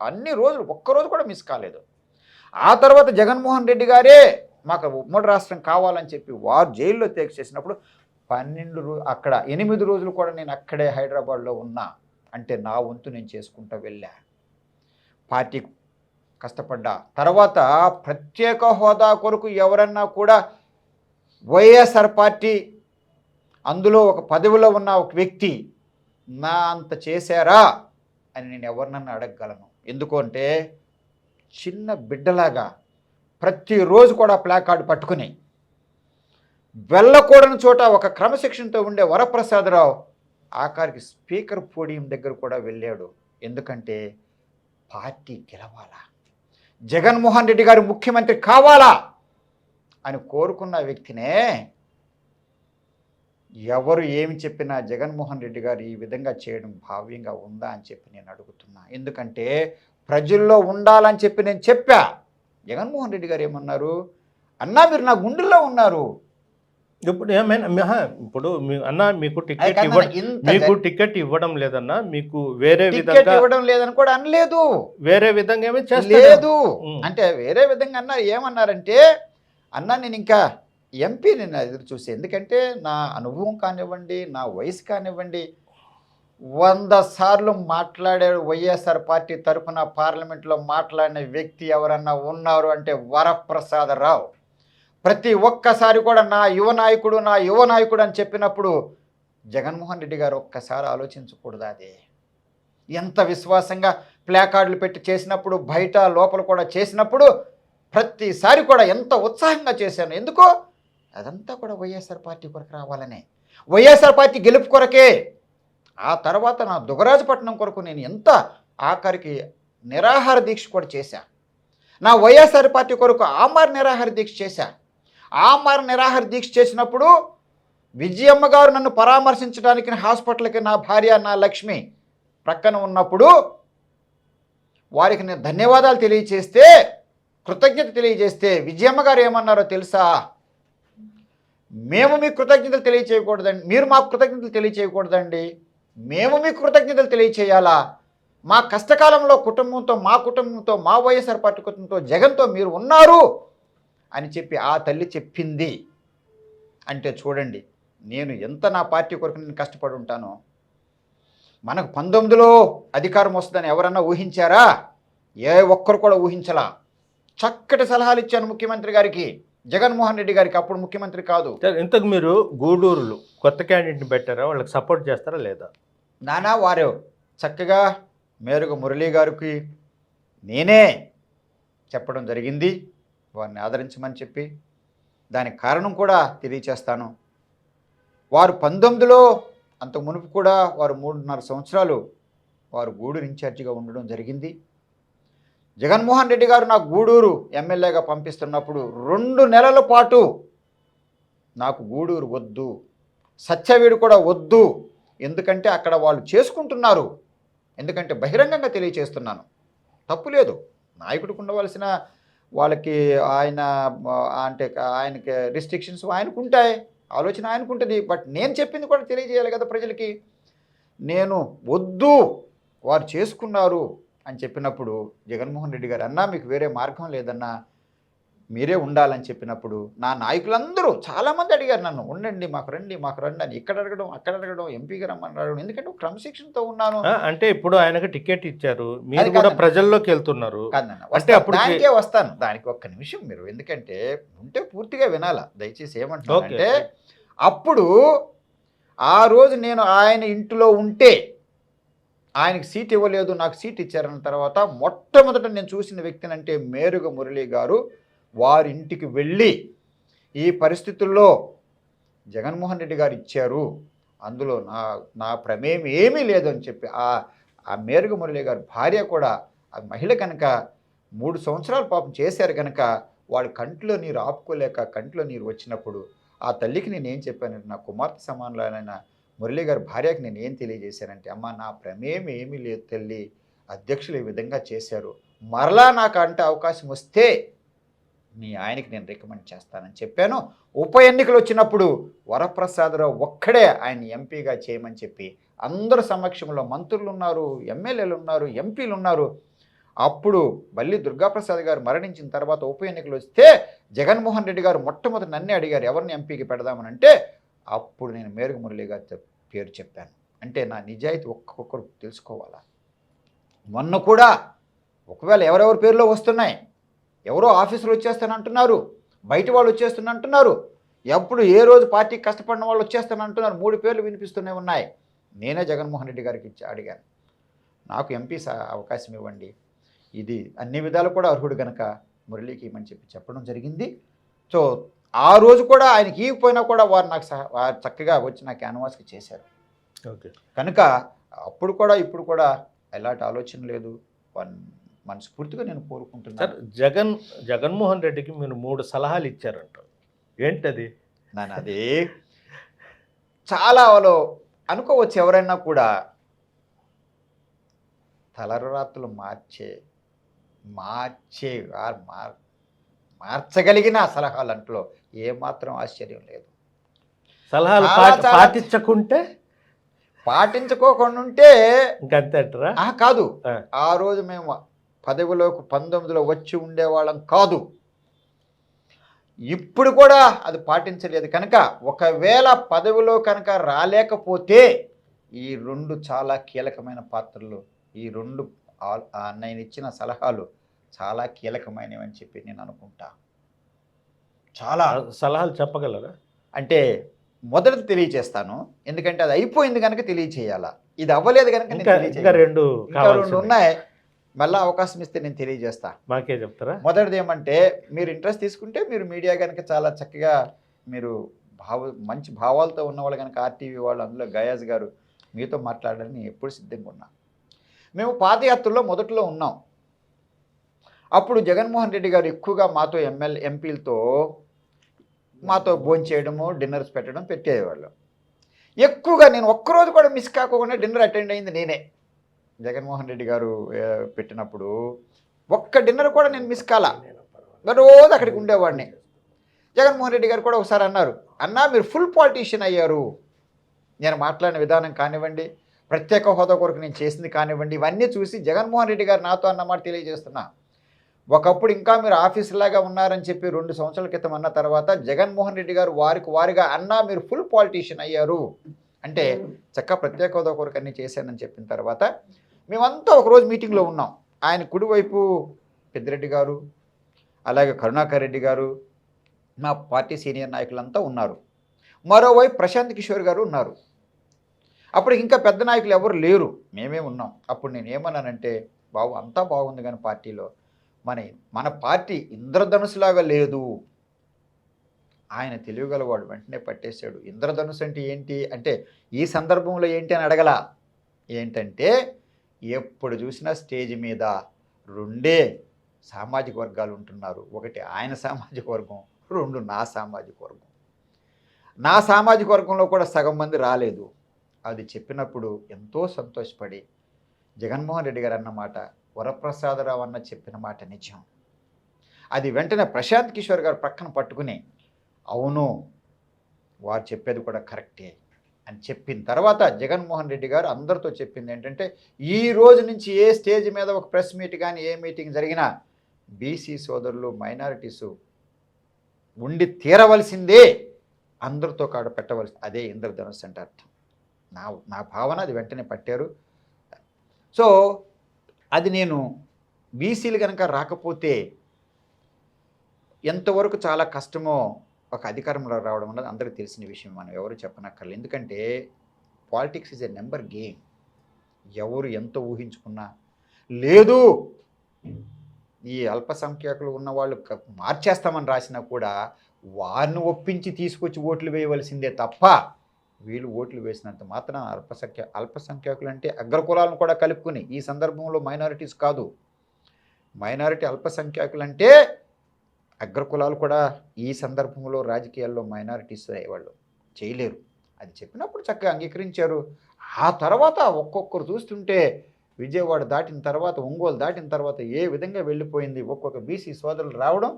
అన్ని రోజులు ఒక్కరోజు కూడా మిస్ కాలేదు. ఆ తర్వాత జగన్మోహన్ రెడ్డి గారే మాకు ఉమ్మడి రాష్ట్రం కావాలని చెప్పి వారు జైల్లో తేక చేసినప్పుడు 12 అక్కడ 8 రోజులు కూడా నేను అక్కడే హైదరాబాద్లో ఉన్నా. అంటే నా వంతు నేను చేసుకుంటూ వెళ్ళా, పార్టీ కష్టపడ్డా. తర్వాత ప్రత్యేక హోదా కొరకు ఎవరన్నా కూడా వైఎస్ఆర్ పార్టీ అందులో ఒక పదవిలో ఉన్న ఒక వ్యక్తి నా అంత చేశారా అని నేను ఎవరినన్నా అడగగలను. ఎందుకంటే చిన్న బిడ్డలాగా ప్రతిరోజు కూడా ప్లాకార్డు పట్టుకుని వెళ్ళకూడని చోట ఒక క్రమశిక్షణతో ఉండే వరప్రసాదరావు ఆఖరికి స్పీకర్ పోడియం దగ్గర కూడా వెళ్ళాడు. ఎందుకంటే పార్టీ గెలవాలా, జగన్మోహన్ రెడ్డి గారు ముఖ్యమంత్రి కావాలా అని కోరుకున్న వ్యక్తినే ఎవరు ఏమి చెప్పినా జగన్మోహన్ రెడ్డి గారు ఈ విధంగా చేయడం భావ్యంగా ఉందా అని చెప్పి నేను అడుగుతున్నా. ఎందుకంటే ప్రజల్లో ఉండాలని చెప్పి నేను చెప్పా. జగన్మోహన్ రెడ్డి గారు ఏమన్నారు, అన్నా మీరు నా గుండెల్లో ఉన్నారు, ఇప్పుడు ఏమైనా ఇప్పుడు అన్న మీకు అది టికెట్ కాదన్న, ఇవ్వడం, ఇంత మీకు టికెట్ ఇవ్వడం లేదన్నా, మీకు వేరే టికెట్ విధంగా ఇవ్వడం లేదని కూడా అనలేదు. వేరే విధంగా ఏమీ చేస్తారు లేదు అంటే వేరే విధంగా అన్నారు. ఏమన్నారంటే, అన్నా నేను ఇంకా ఎంపీ నేను ఎదురు చూసి, ఎందుకంటే నా అనుభవం కానివ్వండి, నా వయసు కానివ్వండి, 100 సార్లు మాట్లాడాడు వైఎస్ఆర్ పార్టీ తరఫున పార్లమెంట్లో మాట్లాడిన వ్యక్తి ఎవరన్నా ఉన్నారు అంటే వరప్రసాదరావు. ప్రతి ఒక్కసారి కూడా నా యువ నాయకుడు అని చెప్పినప్పుడు జగన్మోహన్ రెడ్డి గారు ఒక్కసారి ఆలోచించకూడదు. అది ఎంత విశ్వాసంగా ప్లాకార్డులు పెట్టి చేసినప్పుడు, బయట లోపల కూడా చేసినప్పుడు ప్రతిసారి కూడా ఎంత ఉత్సాహంగా చేశాను. ఎందుకో అదంతా కూడా వైఎస్ఆర్ పార్టీ కొరకు రావాలనే, వైఎస్ఆర్ పార్టీ గెలుపు కొరకే. ఆ తర్వాత నా దుగరాజపట్నం కొరకు నేను ఎంత ఆఖరికి నిరాహార దీక్ష కూడా చేశా. నా వైఎస్ఆర్ పార్టీ కొరకు ఆమర నిరాహార దీక్ష చేశా. ఆమర నిరాహార దీక్ష చేసినప్పుడు విజయమ్మ గారు నన్ను పరామర్శించడానికి హాస్పిటల్కి నా భార్య నా లక్ష్మి ప్రక్కన ఉన్నప్పుడు వారికి నేను ధన్యవాదాలు తెలియచేస్తే, కృతజ్ఞత తెలియజేస్తే విజయమ్మ గారు ఏమన్నారో తెలుసా? మేము మీకు కృతజ్ఞతలు తెలియచేయకూడదండి, మీరు మాకు కృతజ్ఞతలు తెలియచేయకూడదండి, మేము మీకు కృతజ్ఞతలు తెలియచేయాలా? మా కష్టకాలంలో కుటుంబంతో మా వైఎస్ఆర్ పార్టీ కుటుంబంతో జగన్తో మీరు ఉన్నారు అని చెప్పి ఆ తల్లి చెప్పింది. అంటే చూడండి నేను ఎంత నా పార్టీ కొరకు నేను కష్టపడి ఉంటానో. మనకు 19లో అధికారం వస్తుందని ఎవరన్నా ఊహించారా? ఏ ఒక్కరు కూడా ఊహించలా. చక్కటి సలహాలు ఇచ్చాను ముఖ్యమంత్రి గారికి, జగన్మోహన్ రెడ్డి గారికి, అప్పుడు ముఖ్యమంత్రి కాదు. ఇంతకు మీరు గూడూరులో కొత్త క్యాండిడేట్ని పెట్టారా? వాళ్ళకి సపోర్ట్ చేస్తారా లేదా? నానా వారు చక్కగా మేరుగ మురళీ గారికి నేనే చెప్పడం జరిగింది వారిని ఆదరించమని చెప్పి. దానికి కారణం కూడా తెలియచేస్తాను. వారు 19లో అంతకు మునుపు కూడా వారు 3.5 సంవత్సరాలు వారు గూడూరు ఇన్ఛార్జిగా ఉండడం జరిగింది. జగన్మోహన్ రెడ్డి గారు నాకు గూడూరు ఎమ్మెల్యేగా పంపిస్తున్నప్పుడు 2 నెలల పాటు నాకు గూడూరు వద్దు, సత్యవేడు కూడా వద్దు, ఎందుకంటే అక్కడ వాళ్ళు చేసుకుంటున్నారు, ఎందుకంటే బహిరంగంగా తెలియచేస్తున్నాను, తప్పు లేదు, నాయకుడికి ఉండవలసిన వాళ్ళకి ఆయన అంటే ఆయనకి రిస్ట్రిక్షన్స్ ఆయనకు ఉంటాయి, ఆలోచన ఆయనకు ఉంటుంది. బట్ నేను చెప్పింది కూడా తెలియజేయాలి కదా ప్రజలకి. నేను వద్దు, వారు చేసుకున్నారు అని చెప్పినప్పుడు జగన్మోహన్ రెడ్డి గారు అన్నా మీకు వేరే మార్గం లేదన్నా, మీరే ఉండాలని చెప్పినప్పుడు నా నాయకులందరూ చాలామంది అడిగారు నన్ను, ఉండండి మాకు రండి అని. ఇక్కడ అడగడం అక్కడ అడగడం, ఎంపీగా రమ్మని అడగడం, ఎందుకంటే క్రమశిక్షణతో ఉన్నాను. అంటే ఇప్పుడు ఆయనకు టికెట్ ఇచ్చారు, మీరు కూడా ప్రజల్లోకి వెళ్తున్నారు. అంటే అప్పుడు దానికే వస్తాను, దానికి ఒక్క నిమిషం మీరు, ఎందుకంటే ఉంటే పూర్తిగా వినాలా దయచేసి. ఏమంటారంటే అప్పుడు ఆ రోజు నేను ఆయన ఇంటిలో ఉంటే ఆయనకి సీట్ ఇవ్వలేదు, నాకు సీట్ ఇచ్చారన్న తర్వాత మొట్టమొదట నేను చూసిన వ్యక్తిని అంటే మేరుగ మురళీ గారు వారి ఇంటికి వెళ్ళి ఈ పరిస్థితుల్లో జగన్మోహన్ రెడ్డి గారు ఇచ్చారు, అందులో నా ప్రమేయం ఏమీ లేదు అని చెప్పి ఆ మేరుగ మురళీ గారు భార్య కూడా ఆ మహిళ కనుక 3 సంవత్సరాలు పాపం చేశారు కనుక వాడి కంట్లో నీరు ఆపుకోలేక కంట్లో నీరు వచ్చినప్పుడు ఆ తల్లికి నేను ఏం చెప్పానంటే, నా కుమార్తె సమానులైన మురళీ గారి భార్యకి నేను ఏం తెలియజేశానంటే, అమ్మ నా ప్రమేయం ఏమీ లేదు తల్లి, అధ్యక్షులు ఈ విధంగా చేశారు, మరలా నాకు అంటే అవకాశం వస్తే మీ ఆయనకి నేను రికమెండ్ చేస్తానని చెప్పాను. ఉప ఎన్నికలు వచ్చినప్పుడు వరప్రసాదరావు ఒక్కడే ఆయన ఎంపీగా చేయమని చెప్పి అందరి సమక్షంలో మంత్రులు ఉన్నారు, ఎమ్మెల్యేలు ఉన్నారు, ఎంపీలు ఉన్నారు. అప్పుడు బల్లి దుర్గాప్రసాద్ గారు మరణించిన తర్వాత ఉప ఎన్నికలు వస్తే జగన్మోహన్ రెడ్డి గారు మొట్టమొదటి నన్నే అడిగారు ఎవరిని ఎంపీకి పెడదామని. అంటే అప్పుడు నేను మేరుగ మురళీ గారి పేరు చెప్పాను. అంటే నా నిజాయితీ ఒక్కొక్కరు తెలుసుకోవాలా. మొన్న కూడా ఒకవేళ ఎవరెవరి పేర్లో వస్తున్నాయి, ఎవరో ఆఫీసులు వచ్చేస్తానంటున్నారు, బయట వాళ్ళు వచ్చేస్తున్నంటున్నారు, ఎప్పుడు ఏ రోజు పార్టీకి కష్టపడిన వాళ్ళు వచ్చేస్తానంటున్నారు, 3 పేర్లు వినిపిస్తూనే ఉన్నాయి. నేనే జగన్మోహన్ రెడ్డి గారికి అడిగాను, నాకు ఎంపీ అవకాశం ఇవ్వండి, ఇది అన్ని విధాలు కూడా అర్హుడు కనుక మురళీకి ఇవ్వమని చెప్పడం జరిగింది. సో ఆ రోజు కూడా ఆయనకి ఇవ్వకపోయినా కూడా వారు నాకు వారు చక్కగా వచ్చి నా క్యాన్వాస్కి చేశారు. ఓకే, కనుక అప్పుడు కూడా ఇప్పుడు కూడా ఎలాంటి ఆలోచన లేదు, మనస్ఫూర్తిగా నేను కోరుకుంటున్నాను. జగన్మోహన్ రెడ్డికి మీరు 3 సలహాలు ఇచ్చారంట, ఏంటది? నాన్న అది చాలా వాళ్ళు అనుకోవచ్చు, ఎవరైనా కూడా తలరాత్రులు మార్చగలిగిన సలహాలంట్లో ఏమాత్రం ఆశ్చర్యం లేదు. సలహాలు చాలా పాటించకుంటే పాటించుకోకుండా ఉంటే ఇంకంతే అంటారా? కాదు. ఆ. ఆ రోజు మేము పదవిలోకి 19లో వచ్చి ఉండేవాళ్ళం కాదు. ఇప్పుడు కూడా అది పాటించలేదు కనుక ఒకవేళ పదవిలో కనుక రాలేకపోతే ఈ రెండు చాలా కీలకమైన పాత్రలు, ఈ రెండు నేను ఇచ్చిన సలహాలు చాలా కీలకమైనవి అని చెప్పి నేను అనుకుంటా. చాలా సలహాలు చెప్పగలరా? అంటే మొదట తెలియచేస్తాను, ఎందుకంటే అది అయిపోయింది కనుక తెలియచేయాలా. ఇది అవ్వలేదు కనుక నేను ఇంకా తెలియచేయను. రెండు ఇంకా రెండు ఉన్నాయి, మళ్ళీ అవకాశం ఇస్తే నేను తెలియజేస్తా. మాకే చెప్తారా? మొదటిది ఏమంటే, మీరు ఇంట్రెస్ట్ తీసుకుంటే మీరు మీడియా కనుక చాలా చక్కగా మీరు మంచి భావాలతో ఉన్నవాళ్ళు కనుక ఆర్టీవీ వాళ్ళు, అందులో గయాజ్ గారు మీతో మాట్లాడాలని నేను ఎప్పుడు సిద్ధంగా ఉన్నా. మేము పాదయాత్రలో మొదట్లో ఉన్నాం. అప్పుడు జగన్మోహన్ రెడ్డి గారు ఎక్కువగా మాతో ఎంపీలతో మాతో భోంచేయడము, డిన్నర్స్ పెట్టేవాళ్ళు. ఎక్కువగా నేను ఒక్కరోజు కూడా మిస్ కాకుండా డిన్నర్ అటెండ్ అయింది నేనే. జగన్మోహన్ రెడ్డి గారు పెట్టినప్పుడు ఒక్క డిన్నర్ కూడా నేను మిస్ కాలా, రోజు అక్కడికి ఉండేవాడిని. జగన్మోహన్ రెడ్డి గారు కూడా ఒకసారి అన్నారు, అన్నా మీరు ఫుల్ పాలిటీషియన్ అయ్యారు, నేను మాట్లాడిన విధానం కానివ్వండి, ప్రత్యేక హోదా కొరకు నేను చేసింది కానివ్వండి, ఇవన్నీ చూసి జగన్మోహన్ రెడ్డి గారు నాతో అన్నమాట తెలియజేస్తున్నా. ఒకప్పుడు ఇంకా మీరు ఆఫీసులాగా ఉన్నారని చెప్పి 2 సంవత్సరాల క్రితం అన్న తర్వాత జగన్మోహన్ రెడ్డి గారు వారిగా అన్నా మీరు ఫుల్ పాలిటీషియన్ అయ్యారు అంటే చక్కగా ప్రత్యేక హోదా కొరకు అన్నీ చేశానని చెప్పిన తర్వాత మేమంతా ఒకరోజు మీటింగ్లో ఉన్నాం. ఆయన కుడివైపు పెద్దిరెడ్డి గారు, అలాగే కరుణాకర్ రెడ్డి గారు, మా పార్టీ సీనియర్ నాయకులంతా ఉన్నారు. మరోవైపు ప్రశాంత్ కిషోర్ గారు ఉన్నారు. అప్పుడు ఇంకా పెద్ద నాయకులు ఎవరు లేరు, మేమే ఉన్నాం. అప్పుడు నేను ఏమన్నానంటే, బాబు అంతా బాగుంది కానీ పార్టీలో మన పార్టీ ఇంద్రధనుసులాగా లేదు. ఆయన తెలియగలవాడు, వెంటనే పట్టేశాడు. ఇంద్రధనుసు అంటే ఏంటి అంటే ఈ సందర్భంలో ఏంటి అని అడగల. ఏంటంటే ఎప్పుడు చూసినా స్టేజ్ మీద 2 సామాజిక వర్గాలు ఉంటున్నారు. ఒకటి ఆయన సామాజిక వర్గం, 2 నా సామాజిక వర్గం. నా సామాజిక వర్గంలో కూడా సగం మంది రాలేదు. అది చెప్పినప్పుడు ఎంతో సంతోషపడి జగన్మోహన్ రెడ్డి గారు అన్నమాట, వరప్రసాదరావు అన్న చెప్పిన మాట నిజం. అది వెంటనే ప్రశాంత్ కిషోర్ గారు ప్రక్కన పట్టుకుని, అవును వారు చెప్పేది కూడా కరెక్టే అని చెప్పిన తర్వాత జగన్మోహన్ రెడ్డి గారు అందరితో చెప్పింది ఏంటంటే, ఈ రోజు నుంచి ఏ స్టేజ్ మీద ఒక ప్రెస్ మీట్ కానీ ఏ మీటింగ్ జరిగినా బీసీ సోదరులు, మైనారిటీసు ఉండి తీరవలసిందే, అందరితో కాడ పెట్టవలసి, అదే ఇంద్రధనుస్సు అంటే అర్థం. నా భావన అది వెంటనే పట్టారు. సో అది నేను బీసీలు కనుక రాకపోతే ఎంతవరకు చాలా కష్టమో ఒక అధికారంలో రావడం అన్నది అందరికీ తెలిసిన విషయం, మనం ఎవరు చెప్పనక్కర్లేదు. ఎందుకంటే politics is a number game. ఎవరు ఎంత ఊహించుకున్నా లేదు, ఈ అల్పసంఖ్యాకులు ఉన్నవాళ్ళు మార్చేస్తామని రాసినా కూడా వారిని ఒప్పించి తీసుకొచ్చి ఓట్లు వేయవలసిందే తప్ప వీళ్ళు ఓట్లు వేసినంత మాత్రం అల్పసంఖ్యాకులు అంటే అగ్రకులాలను కూడా కలుపుకుని, ఈ సందర్భంలో మైనారిటీస్ కాదు, మైనారిటీ అల్పసంఖ్యాకులు అంటే అగ్రకులాలు కూడా ఈ సందర్భంలో రాజకీయాల్లో మైనారిటీస్ వాళ్ళు చేయలేరు. అది చెప్పినప్పుడు చక్కగా అంగీకరించారు. ఆ తర్వాత ఒక్కొక్కరు చూస్తుంటే విజయవాడ దాటిన తర్వాత, ఒంగోలు దాటిన తర్వాత ఏ విధంగా వెళ్ళిపోయింది. ఒక్కొక్క బీసీ సోదరులు రావడం,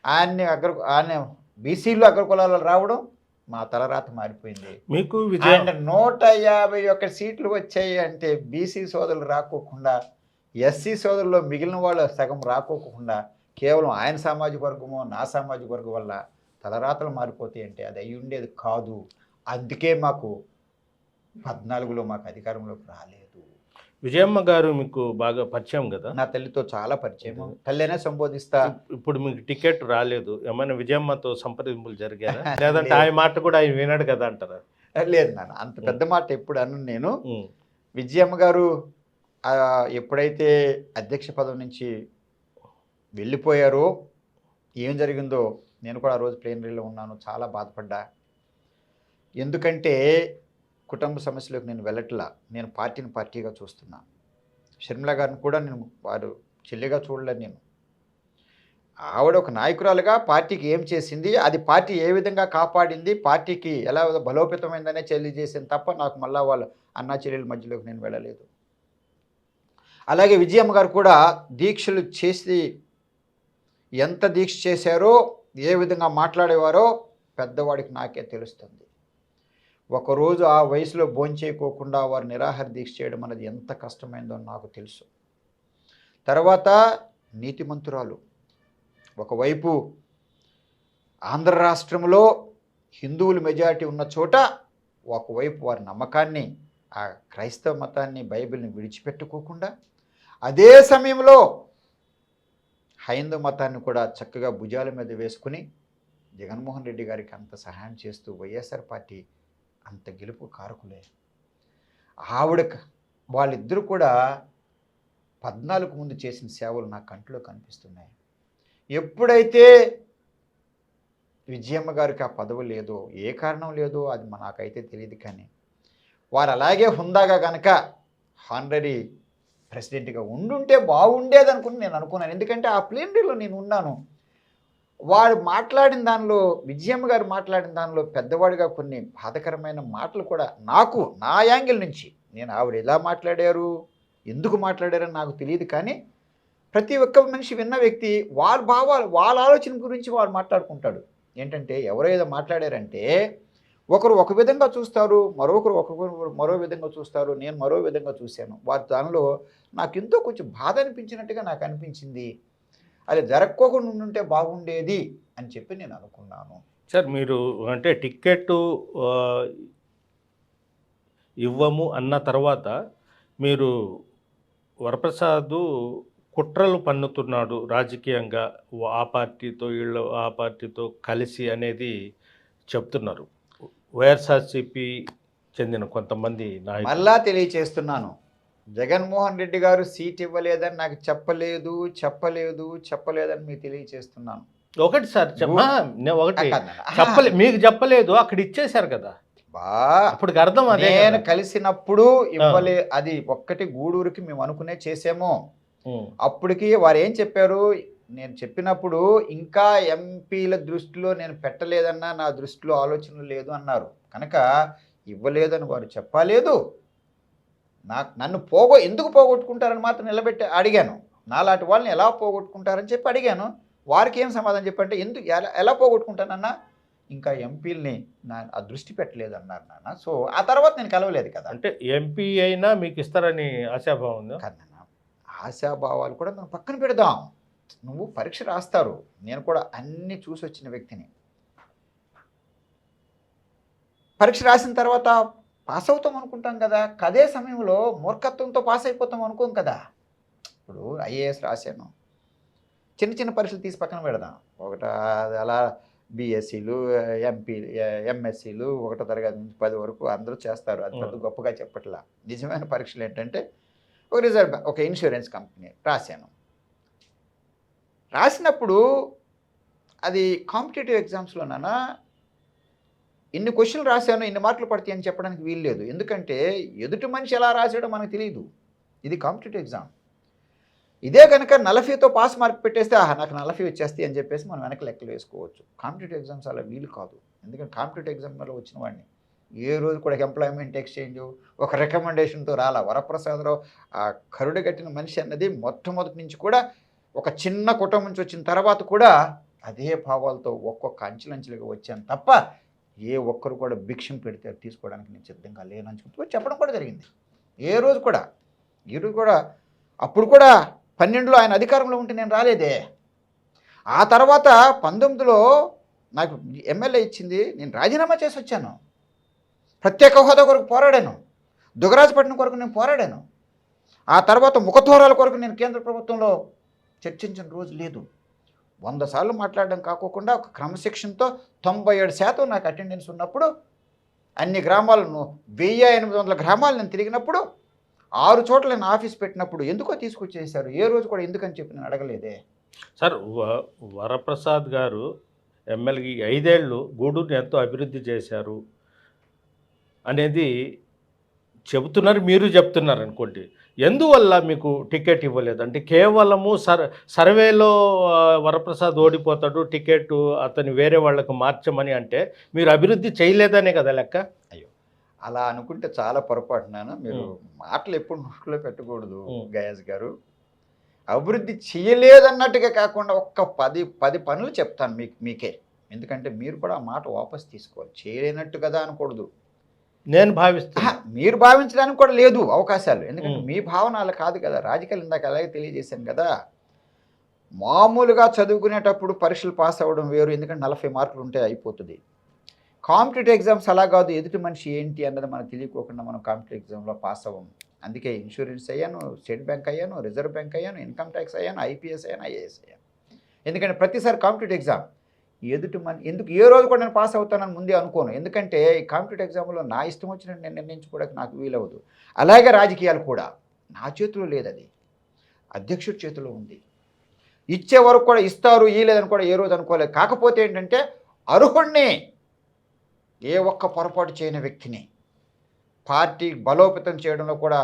ఆయన బీసీలు అగ్రకులాలు రావడం, మా తలరాత మారిపోయింది. మీకు 151 సీట్లు వచ్చాయి అంటే బీసీ సోదరులు రాకోకుండా, ఎస్సీ సోదరుల్లో మిగిలిన వాళ్ళు సగం రాకోకుండా కేవలం ఆయన సామాజిక వర్గమో నా సామాజిక వర్గం వల్ల తలరాతలు మారిపోతాయి అంటే అది అయి ఉండేది కాదు. అందుకే మాకు 14లో మాకు అధికారంలోకి రాలేదు. విజయమ్మ గారు మీకు బాగా పరిచయం కదా? నా తల్లితో చాలా పరిచయం, తల్లినే సంబోధిస్తా. ఇప్పుడు మీకు టికెట్ రాలేదు, ఏమైనా విజయమ్మతో సంప్రదింపులు జరిగారా? లేదంటే ఆయన మాట కూడా ఆయన వినాడు కదా అంటారా? లేదు నాన్న, అంత పెద్ద మాట ఎప్పుడు అను. నేను విజయమ్మ గారు ఎప్పుడైతే అధ్యక్ష పదవి నుంచి వెళ్ళిపోయారో, ఏం జరిగిందో నేను కూడా ఆ రోజు ప్లేనరీలో ఉన్నాను, చాలా బాధపడ్డా. ఎందుకంటే కుటుంబ సమస్యలకు నేను వెళ్ళట్లా, నేను పార్టీగా చూస్తున్నా. షర్మిల గారిని కూడా నేను వారు చెల్లిగా చూడలేదు. నేను ఆవిడ ఒక నాయకురాలుగా పార్టీకి ఏం చేసింది, అది పార్టీ ఏ విధంగా కాపాడింది, పార్టీకి ఎలా బలోపేతమైందనే తెలియజేసింది తప్ప నాకు మళ్ళా వాళ్ళ అన్నా చెల్లెల మధ్యలోకి నేను వెళ్ళలేదు. అలాగే విజయమ్మ గారు కూడా దీక్షలు చేసి ఎంత దీక్ష చేశారో, ఏ విధంగా మాట్లాడేవారో పెద్దవాడికి నాకే తెలుస్తుంది. ఒకరోజు ఆ వయసులో భోంచేయకోకుండా వారు నిరాహార దీక్ష చేయడం అనేది ఎంత కష్టమైందో నాకు తెలుసు. తర్వాత నీతిమంతురాలు, ఒకవైపు ఆంధ్ర రాష్ట్రంలో హిందువులు మెజారిటీ ఉన్న చోట ఒకవైపు వారి నమ్మకాన్ని, ఆ క్రైస్తవ మతాన్ని, బైబిల్ని విడిచిపెట్టుకోకుండా అదే సమయంలో హైందవ మతాన్ని కూడా చక్కగా భుజాల మీద వేసుకుని జగన్మోహన్ రెడ్డి గారికి అంత సహాయం చేస్తూ వైఎస్ఆర్ పార్టీ అంత గెలుపు కారకులే. ఆవిడ వాళ్ళిద్దరూ కూడా 14 ముందు చేసిన సేవలు నా కంట్లో కనిపిస్తున్నాయి. ఎప్పుడైతే విజయమ్మ గారికి ఆ పదవి లేదో, ఏ కారణం లేదో అది నాకైతే తెలియదు, కానీ వారు అలాగే హుందాగా కనుక హానరీ ప్రెసిడెంట్గా ఉండుంటే బాగుండేది అనుకుని నేను అనుకున్నాను. ఎందుకంటే ఆ ప్లేనరీలో నేను ఉన్నాను. వాడు మాట్లాడిన దానిలో, విజయమ్మ గారు మాట్లాడిన దానిలో పెద్దవాడిగా కొన్ని బాధకరమైన మాటలు కూడా నాకు, నా యాంగిల్ నుంచి, నేను ఆవిడ ఎలా మాట్లాడారు, ఎందుకు మాట్లాడారని నాకు తెలియదు, కానీ ప్రతి ఒక్క మనిషి విన్న వ్యక్తి వాళ్ళ భావాలు, వాళ్ళ ఆలోచన గురించి వాడు మాట్లాడుకుంటాడు. ఏంటంటే ఎవరో ఏదో మాట్లాడారంటే ఒకరు ఒక విధంగా చూస్తారు, మరొకరు మరో విధంగా చూస్తారు. నేను మరో విధంగా చూశాను. వారి దానిలో నాకు ఎంతో కొంచెం బాధ అనిపించినట్టుగా నాకు అనిపించింది. అది జరగకోకుండా ఉంటే బాగుండేది అని చెప్పి నేను అనుకున్నాను. సార్, మీరు అంటే టికెట్ ఇవ్వము అన్న తర్వాత మీరు వరప్రసాద్ కుట్రలు పన్నుతున్నాడు రాజకీయంగా, ఆ పార్టీతో వీళ్ళు ఆ పార్టీతో కలిసి అనేది చెప్తున్నారు వైఎస్ఆర్సీపీ చెందిన కొంతమంది నాయకులు. మళ్ళా తెలియచేస్తున్నాను, జగన్మోహన్ రెడ్డి గారు సీట్ ఇవ్వలేదని నాకు చెప్పలేదని మీకు తెలియచేస్తున్నాను. ఒకటి సార్ ఒకటి మీకు చెప్పలేదు, అక్కడ ఇచ్చేశారు కదా. అప్పుడు అర్థం అదే, నేను కలిసినప్పుడు ఇవ్వలే. అది ఒక్కటి గూడూరుకి మేము అనుకునే చేసాము. అప్పటికి వారు ఏం చెప్పారు, నేను చెప్పినప్పుడు ఇంకా ఎంపీల దృష్టిలో నేను పెట్టలేదన్నా నా దృష్టిలో ఆలోచన లేదు అన్నారు. కనుక ఇవ్వలేదని వారు చెప్పలేదు. నన్ను ఎందుకు పోగొట్టుకుంటారని మాత్రం నిలబెట్టి అడిగాను. నాలాంటి వాళ్ళని ఎలా పోగొట్టుకుంటారని చెప్పి అడిగాను. వారికి ఏం సమాధానం చెప్పంటే, ఎందుకు ఎలా పోగొట్టుకుంటానన్నా, ఇంకా ఎంపీలని ఆ దృష్టి పెట్టలేదు అన్నారు నాన్న. సో ఆ తర్వాత నేను కలవలేదు కదా. అంటే ఎంపీ అయినా మీకు ఇస్తారని ఆశాభావం ఉందా? కన్నా ఆశాభావాలు కూడా మనం పక్కన పెడదాం. నువ్వు పరీక్ష రాస్తారు, నేను కూడా అన్నీ చూసి వచ్చిన వ్యక్తిని. పరీక్ష రాసిన తర్వాత పాస్ అవుతాం అనుకుంటాం కదా, అదే సమయంలో మూర్ఖత్వంతో పాస్ అయిపోతాం అనుకోం కదా. ఇప్పుడు ఐఏఎస్ రాశాను, చిన్న చిన్న పరీక్షలు తీసి పక్కన పెడదాం. అలా బీఎస్సీలు, ఎంఎస్సీలు 1వ తరగతి నుంచి 10 వరకు అందరూ చేస్తారు. అది పెద్ద గొప్పగా చెప్పట్లా. నిజమైన పరీక్షలు ఏంటంటే ఒక ఇన్సూరెన్స్ కంపెనీ రాశాను. రాసినప్పుడు అది కాంపిటేటివ్ ఎగ్జామ్స్లోనైనా ఇన్ని క్వశ్చన్లు రాశాను, ఇన్ని మార్కులు పడతాయి అని చెప్పడానికి వీలు లేదు. ఎందుకంటే ఎదుటి మనిషి ఎలా రాసాడో మనకు తెలియదు. ఇది కాంపిటేటివ్ ఎగ్జామ్. ఇదే కనుక 40తో పాస్ మార్క్ పెట్టేస్తే నాకు 40 వచ్చేస్తాయి అని చెప్పేసి మనం వెనక లెక్కలు వేసుకోవచ్చు. కాంపిటేటివ్ ఎగ్జామ్స్ అలా వీలు కాదు. ఎందుకంటే కాంపిటేటివ్ ఎగ్జామ్లో వచ్చిన వాడిని ఏ రోజు కూడా ఎంప్లాయ్మెంట్ ఎక్స్చేంజ్ ఒక రికమెండేషన్తో రాలా. వరప్రసాదరావు ఆ కరుడు కట్టిన మనిషి అన్నది మొట్టమొదటి నుంచి కూడా ఒక చిన్న కుటుంబం నుంచి వచ్చిన తర్వాత కూడా అదే భావాలతో ఒక్కొక్క అంచెలంచెలుగా వచ్చాను తప్ప ఏ ఒక్కరు కూడా భిక్షం పెడితే తీసుకోవడానికి నేను సిద్ధంగా లేనని చెప్పడం కూడా జరిగింది. ఏ రోజు కూడా అప్పుడు కూడా 12లో ఆయన అధికారంలో ఉంటే నేను రాలేదే. ఆ తర్వాత 19లో నాకు ఎమ్మెల్యే ఇచ్చింది, నేను రాజీనామా చేసి వచ్చాను. ప్రత్యేక హోదా కొరకు పోరాడాను, దుగరాజపట్నం కొరకు నేను పోరాడాను. ఆ తర్వాత ముఖద్వారాల కొరకు నేను కేంద్ర ప్రభుత్వంలో చర్చించిన రోజు లేదు. 100 సార్లు మాట్లాడడం కాకోకుండా ఒక క్రమశిక్షణతో 97% నాకు అటెండెన్స్ ఉన్నప్పుడు, అన్ని గ్రామాలను 1800 గ్రామాలు నేను తిరిగినప్పుడు, 6 చోట్ల నేను ఆఫీస్ పెట్టినప్పుడు ఎందుకో తీసుకొచ్చేసారు. ఏ రోజు కూడా ఎందుకని చెప్పి నేను అడగలేదే. సార్, వరప్రసాద్ గారు ఎమ్మెల్యే 5 ఏళ్ళు గూడూరుని ఎంతో అభివృద్ధి చేశారు అనేది చెబుతున్నారు, మీరు చెప్తున్నారు అనుకోండి. ఎందువల్ల మీకు టికెట్ ఇవ్వలేదు? అంటే కేవలము సర్వేలో వరప్రసాద్ ఓడిపోతాడు, టికెట్ అతని వేరే వాళ్ళకు మార్చమని అంటే మీరు అభివృద్ధి చేయలేదనే కదా లెక్క? అయ్యో, అలా అనుకుంటే చాలా పొరపాటున్నాను. మీరు మాటలు ఎప్పుడు నోట్లో పెట్టకూడదు గయాజ్ గారు. అభివృద్ధి చేయలేదన్నట్టుగా కాకుండా ఒక్క 10 పనులు చెప్తాను మీకే. ఎందుకంటే మీరు కూడా ఆ మాట వాపస్ తీసుకోవాలి. చేయలేనట్టు కదా అనకూడదు. నేను భావిస్తున్నా. మీరు భావించడానికి కూడా లేదు అవకాశాలు. ఎందుకంటే మీ భావన అలా కాదు కదా. రాజకీయాలు ఇందాక అలాగే తెలియజేశాను కదా. మామూలుగా చదువుకునేటప్పుడు పరీక్షలు పాస్ అవ్వడం వేరు, ఎందుకంటే 40 మార్కులు ఉంటే అయిపోతుంది. కాంపిటేటివ్ ఎగ్జామ్స్ అలా కాదు. ఎదుటి మనిషి ఏంటి అన్నది మనకు తెలియకోకుండా మనం కాంపిటేటివ్ ఎగ్జామ్లో పాస్ అవ్వము. అందుకే ఇన్సూరెన్స్ అయ్యాను, స్టేట్ బ్యాంక్ అయ్యాను, రిజర్వ్ బ్యాంక్ అయ్యాను, ఇన్కమ్ ట్యాక్స్ అయ్యాను, ఐపీఎస్ అయ్యాను, ఐఏఎస్ అయ్యాను. ఎందుకంటే ప్రతిసారి కాంపిటేటివ్ ఎగ్జామ్ ఎందుకు ఏ రోజు కూడా నేను పాస్ అవుతానని ముందే అనుకోను. ఎందుకంటే ఈ కాంపిటేటివ్ ఎగ్జామ్లో నా ఇష్టం వచ్చినట్టు నేను నిర్ణయించుకోవడానికి నాకు వీలవదు. అలాగే రాజకీయాలు కూడా నా చేతిలో లేదు, అది అధ్యక్షుడి చేతిలో ఉంది. ఇచ్చే వరకు కూడా ఇస్తారు, ఇయ్యలేదని కూడా ఏ రోజు అనుకోలేదు. కాకపోతే ఏంటంటే అర్హుణ్ణి, ఏ ఒక్క పొరపాటు చేయని వ్యక్తిని పార్టీ బలోపేతం చేయడంలో కూడా